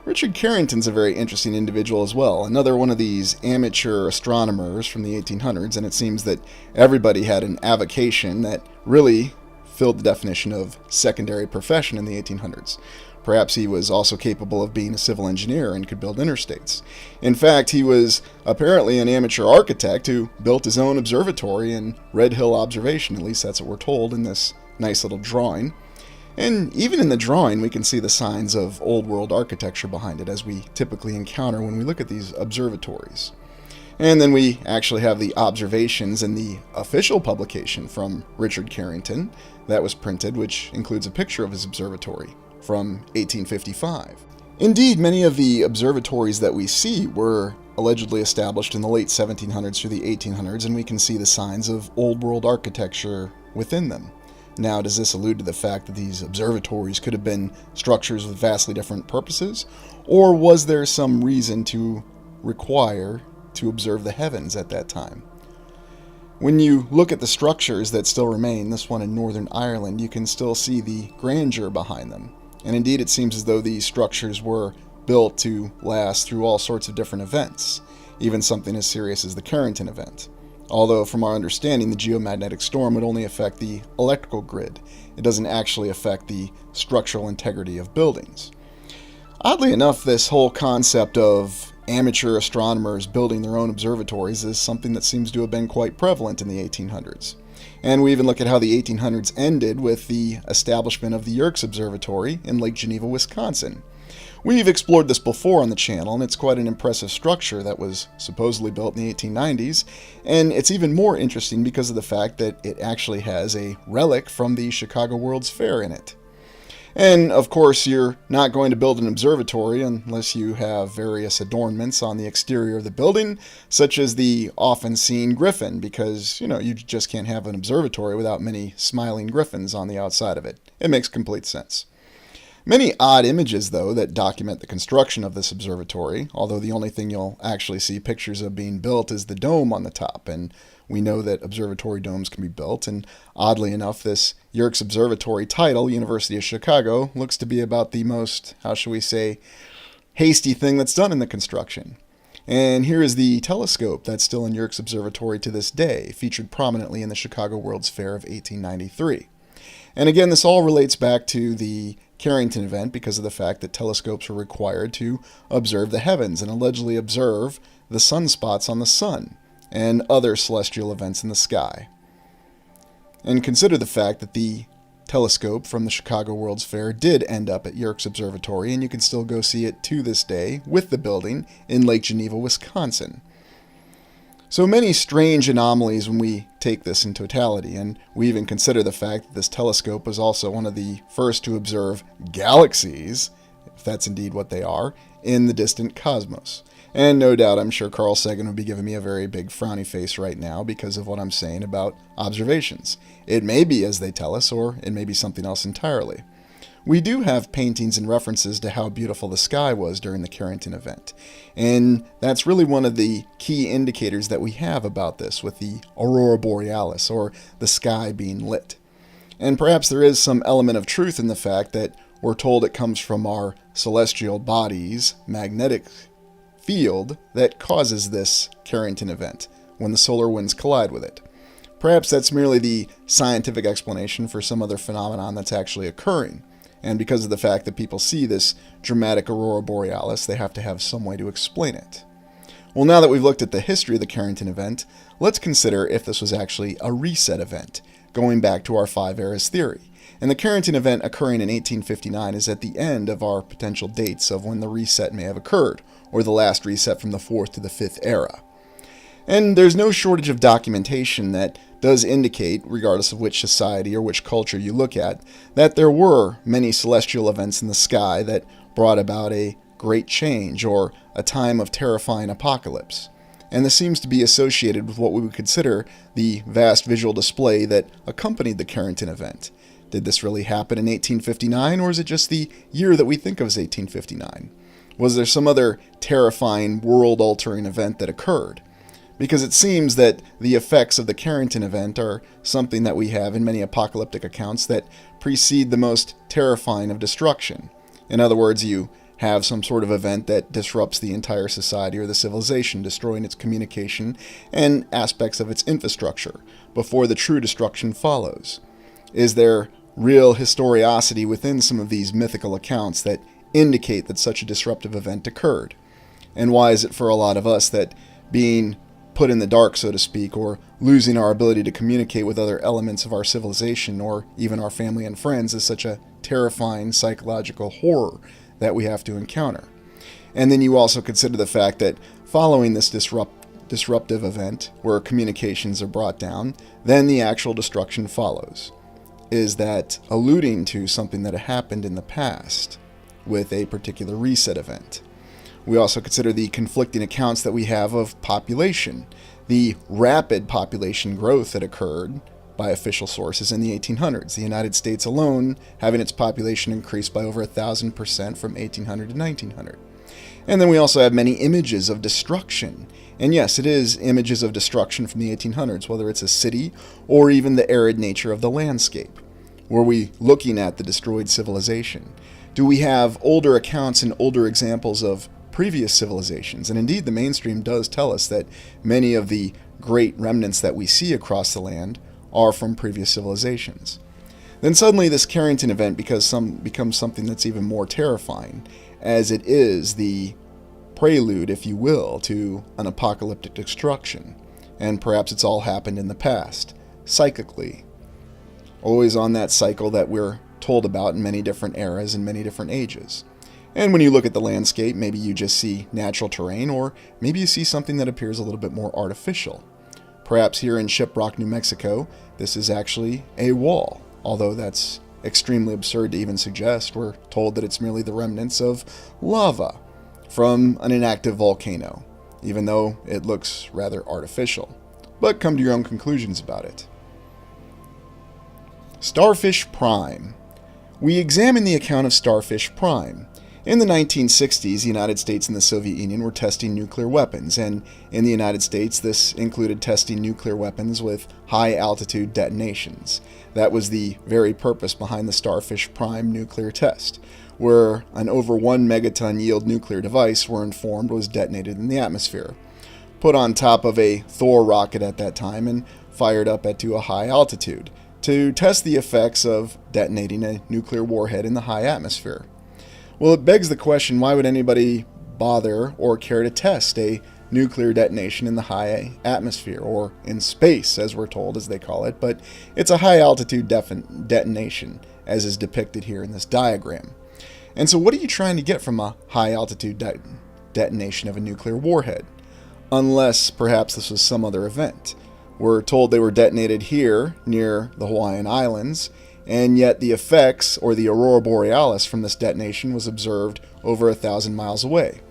Richard Carrington's a very interesting individual as well, another one of these amateur astronomers from the 1800s, and it seems that everybody had an avocation that really filled the definition of secondary profession in the 1800s. Perhaps he was also capable of being a civil engineer and could build interstates. In fact, he was apparently an amateur architect who built his own observatory in Red Hill Observation, at least that's what we're told in this nice little drawing. And even in the drawing, we can see the signs of old world architecture behind it, as we typically encounter when we look at these observatories. And then we actually have the observations in the official publication from Richard Carrington that was printed, which includes a picture of his observatory from 1855. Indeed, many of the observatories that we see were allegedly established in the late 1700s through the 1800s, and we can see the signs of old world architecture within them. Now, does this allude to the fact that these observatories could have been structures with vastly different purposes? Or was there some reason to require to observe the heavens at that time? When you look at the structures that still remain, this one in Northern Ireland, you can still see the grandeur behind them. And indeed, it seems as though these structures were built to last through all sorts of different events, even something as serious as the Carrington event. Although, from our understanding, the geomagnetic storm would only affect the electrical grid. It doesn't actually affect the structural integrity of buildings. Oddly enough, this whole concept of amateur astronomers building their own observatories is something that seems to have been quite prevalent in the 1800s. And we even look at how the 1800s ended with the establishment of the Yerkes Observatory in Lake Geneva, Wisconsin. We've explored this before on the channel, and it's quite an impressive structure that was supposedly built in the 1890s, and it's even more interesting because of the fact that it actually has a relic from the Chicago World's Fair in it. And, of course, you're not going to build an observatory unless you have various adornments on the exterior of the building, such as the often seen griffin, because, you just can't have an observatory without many smiling griffins on the outside of it. It makes complete sense. Many odd images, though, that document the construction of this observatory, although the only thing you'll actually see pictures of being built is the dome on the top, and we know that observatory domes can be built, and oddly enough, this Yerkes Observatory title, University of Chicago, looks to be about the most, hasty thing that's done in the construction. And here is the telescope that's still in Yerkes Observatory to this day, featured prominently in the Chicago World's Fair of 1893. And again, this all relates back to the Carrington event because of the fact that telescopes were required to observe the heavens and allegedly observe the sunspots on the sun and other celestial events in the sky. And consider the fact that the telescope from the Chicago World's Fair did end up at Yerkes Observatory, and you can still go see it to this day with the building in Lake Geneva, Wisconsin. So many strange anomalies when we take this in totality, and we even consider the fact that this telescope was also one of the first to observe galaxies, if that's indeed what they are, in the distant cosmos. And no doubt, I'm sure Carl Sagan would be giving me a very big frowny face right now because of what I'm saying about observations. It may be as they tell us, or it may be something else entirely. We do have paintings and references to how beautiful the sky was during the Carrington event, and that's really one of the key indicators that we have about this with the aurora borealis, or the sky being lit. And perhaps there is some element of truth in the fact that we're told it comes from our celestial body's magnetic field that causes this Carrington event when the solar winds collide with it. Perhaps that's merely the scientific explanation for some other phenomenon that's actually occurring. And because of the fact that people see this dramatic aurora borealis, they have to have some way to explain it. Well, now that we've looked at the history of the Carrington event, let's consider if this was actually a reset event, going back to our 5 eras theory. And the Carrington event occurring in 1859 is at the end of our potential dates of when the reset may have occurred, or the last reset from the 4th to the 5th era. And there's no shortage of documentation that does indicate, regardless of which society or which culture you look at, that there were many celestial events in the sky that brought about a great change or a time of terrifying apocalypse. And this seems to be associated with what we would consider the vast visual display that accompanied the Carrington event. Did this really happen in 1859, or is it just the year that we think of as 1859? Was there some other terrifying, world-altering event that occurred? Because it seems that the effects of the Carrington event are something that we have in many apocalyptic accounts that precede the most terrifying of destruction. In other words, you have some sort of event that disrupts the entire society or the civilization, destroying its communication and aspects of its infrastructure before the true destruction follows. Is there real historicity within some of these mythical accounts that indicate that such a disruptive event occurred? And why is it for a lot of us that being put in the dark, so to speak, or losing our ability to communicate with other elements of our civilization or even our family and friends is such a terrifying psychological horror that we have to encounter? And then you also consider the fact that following this disruptive event, where communications are brought down, then the actual destruction follows. Is that alluding to something that happened in the past with a particular reset event? We also consider the conflicting accounts that we have of population, the rapid population growth that occurred by official sources in the 1800s, the United States alone having its population increased by over 1,000% from 1800 to 1900. And then we also have many images of destruction. And yes, it is images of destruction from the 1800s, whether it's a city or even the arid nature of the landscape. Were we looking at the destroyed civilization? Do we have older accounts and older examples of previous civilizations? And indeed, the mainstream does tell us that many of the great remnants that we see across the land are from previous civilizations. Then suddenly this Carrington event becomes something that's even more terrifying, as it is the prelude, if you will, to an apocalyptic destruction. And perhaps it's all happened in the past, cyclically. Always on that cycle that we're told about in many different eras and many different ages. And when you look at the landscape, maybe you just see natural terrain, or maybe you see something that appears a little bit more artificial. Perhaps here in Shiprock, New Mexico, this is actually a wall, although that's extremely absurd to even suggest. We're told that it's merely the remnants of lava from an inactive volcano, even though it looks rather artificial. But come to your own conclusions about it. Starfish Prime. We examine the account of Starfish Prime. In the 1960s, the United States and the Soviet Union were testing nuclear weapons, and in the United States, this included testing nuclear weapons with high-altitude detonations. That was the very purpose behind the Starfish Prime nuclear test, where an over 1 megaton yield nuclear device, we're informed, was detonated in the atmosphere, put on top of a Thor rocket at that time, and fired up to a high altitude to test the effects of detonating a nuclear warhead in the high atmosphere. Well, it begs the question, why would anybody bother or care to test a nuclear detonation in the high atmosphere, or in space, as we're told, as they call it, but it's a high-altitude detonation, as is depicted here in this diagram. And so what are you trying to get from a high-altitude detonation of a nuclear warhead? Unless, perhaps, this was some other event. We're told they were detonated here, near the Hawaiian Islands, and yet the effects, or the aurora borealis from this detonation, was observed over 1,000 miles away.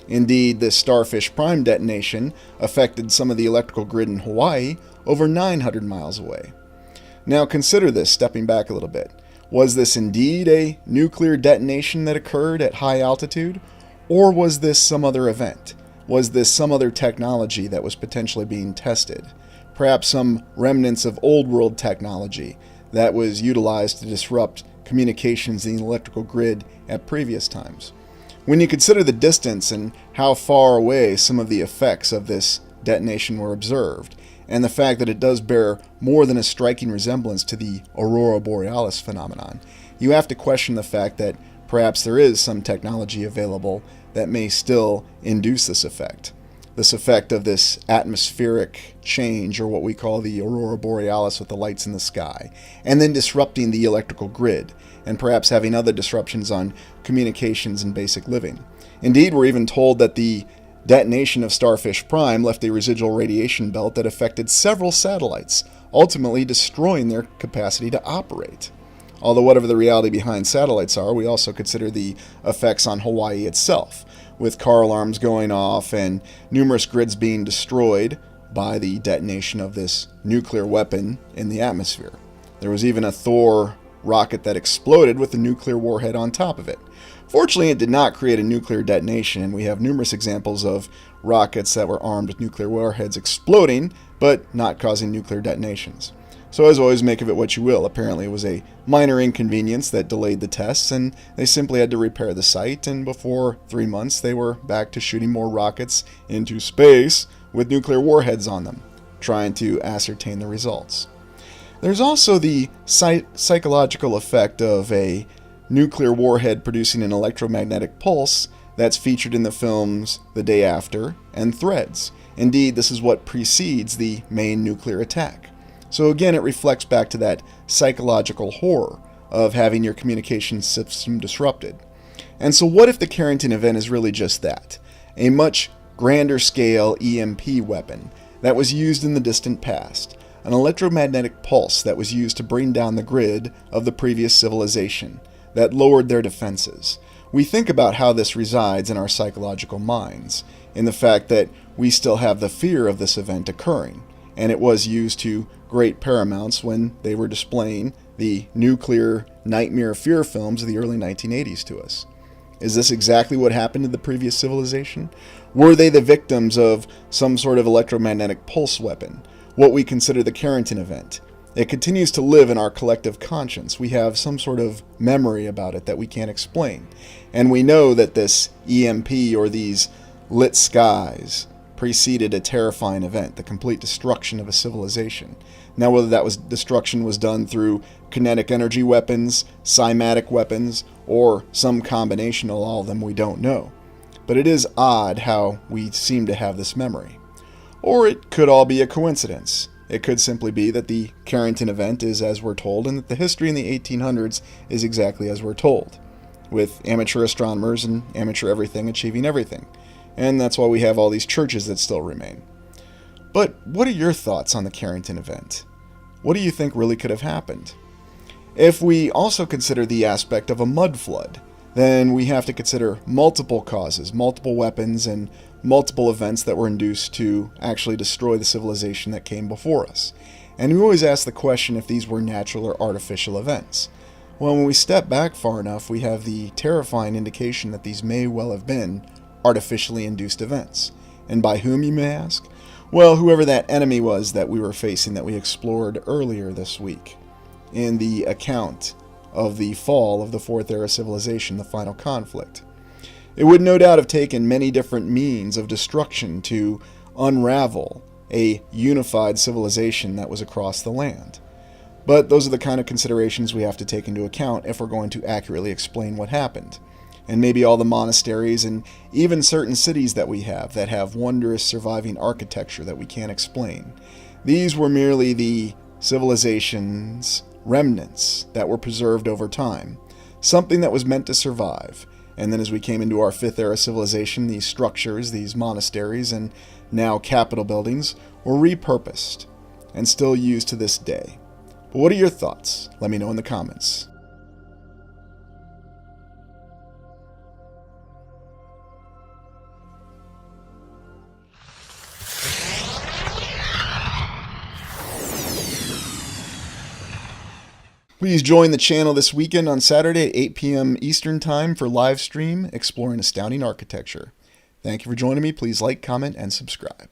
Indeed, this Starfish Prime detonation affected some of the electrical grid in Hawaii over 900 miles away. Now consider this, stepping back a little bit. Was this indeed a nuclear detonation that occurred at high altitude, or was this some other event? Was this some other technology that was potentially being tested? Perhaps some remnants of old world technology that was utilized to disrupt communications in the electrical grid at previous times. When you consider the distance and how far away some of the effects of this detonation were observed, and the fact that it does bear more than a striking resemblance to the aurora borealis phenomenon, you have to question the fact that perhaps there is some technology available that may still induce this effect. this effect of this atmospheric change, or what we call the aurora borealis with the lights in the sky, and then disrupting the electrical grid, and perhaps having other disruptions on communications and basic living. Indeed, we're even told that the detonation of Starfish Prime left a residual radiation belt that affected several satellites, ultimately destroying their capacity to operate. Although whatever the reality behind satellites are, we also consider the effects on Hawaii itself, with car alarms going off and numerous grids being destroyed by the detonation of this nuclear weapon in the atmosphere. There was even a Thor rocket that exploded with a nuclear warhead on top of it. Fortunately, it did not create a nuclear detonation, and we have numerous examples of rockets that were armed with nuclear warheads exploding, but not causing nuclear detonations. So as always, make of it what you will. Apparently it was a minor inconvenience that delayed the tests, and they simply had to repair the site, and before 3 months they were back to shooting more rockets into space with nuclear warheads on them, trying to ascertain the results. There's also the psychological effect of a nuclear warhead producing an electromagnetic pulse that's featured in the films The Day After and Threads. Indeed, this is what precedes the main nuclear attack. So again, it reflects back to that psychological horror of having your communication system disrupted. And so what if the Carrington event is really just that? A much grander scale EMP weapon that was used in the distant past. An electromagnetic pulse that was used to bring down the grid of the previous civilization that lowered their defenses. We think about how this resides in our psychological minds, in the fact that we still have the fear of this event occurring, and it was used to great paramounts when they were displaying the nuclear nightmare fear films of the early 1980s to us. Is this exactly what happened to the previous civilization? Were they the victims of some sort of electromagnetic pulse weapon, what we consider the Carrington event? It continues to live in our collective conscience. We have some sort of memory about it that we can't explain. And we know that this EMP, or these lit skies, preceded a terrifying event, the complete destruction of a civilization. Now, whether that destruction was done through kinetic energy weapons, cymatic weapons, or some combination of all of them, we don't know. But it is odd how we seem to have this memory. Or it could all be a coincidence. It could simply be that the Carrington event is as we're told, and that the history in the 1800s is exactly as we're told, with amateur astronomers and amateur everything achieving everything. And that's why we have all these churches that still remain. But what are your thoughts on the Carrington event? What do you think really could have happened? If we also consider the aspect of a mud flood, then we have to consider multiple causes, multiple weapons, and multiple events that were induced to actually destroy the civilization that came before us. And we always ask the question if these were natural or artificial events. Well, when we step back far enough, we have the terrifying indication that these may well have been artificially induced events. And by whom, you may ask? Well, whoever that enemy was that we were facing that we explored earlier this week in the account of the fall of the Fourth Era civilization, the final conflict. It would no doubt have taken many different means of destruction to unravel a unified civilization that was across the land. But those are the kind of considerations we have to take into account if we're going to accurately explain what happened. And maybe all the monasteries and even certain cities that we have that have wondrous surviving architecture that we can't explain. These were merely the civilization's remnants that were preserved over time. Something that was meant to survive. And then as we came into our Fifth Era civilization, these structures, these monasteries, and now Capitol buildings were repurposed and still used to this day. But what are your thoughts? Let me know in the comments. Please join the channel this weekend on Saturday at 8 p.m. Eastern Time for live stream exploring astounding architecture. Thank you for joining me. Please like, comment, and subscribe.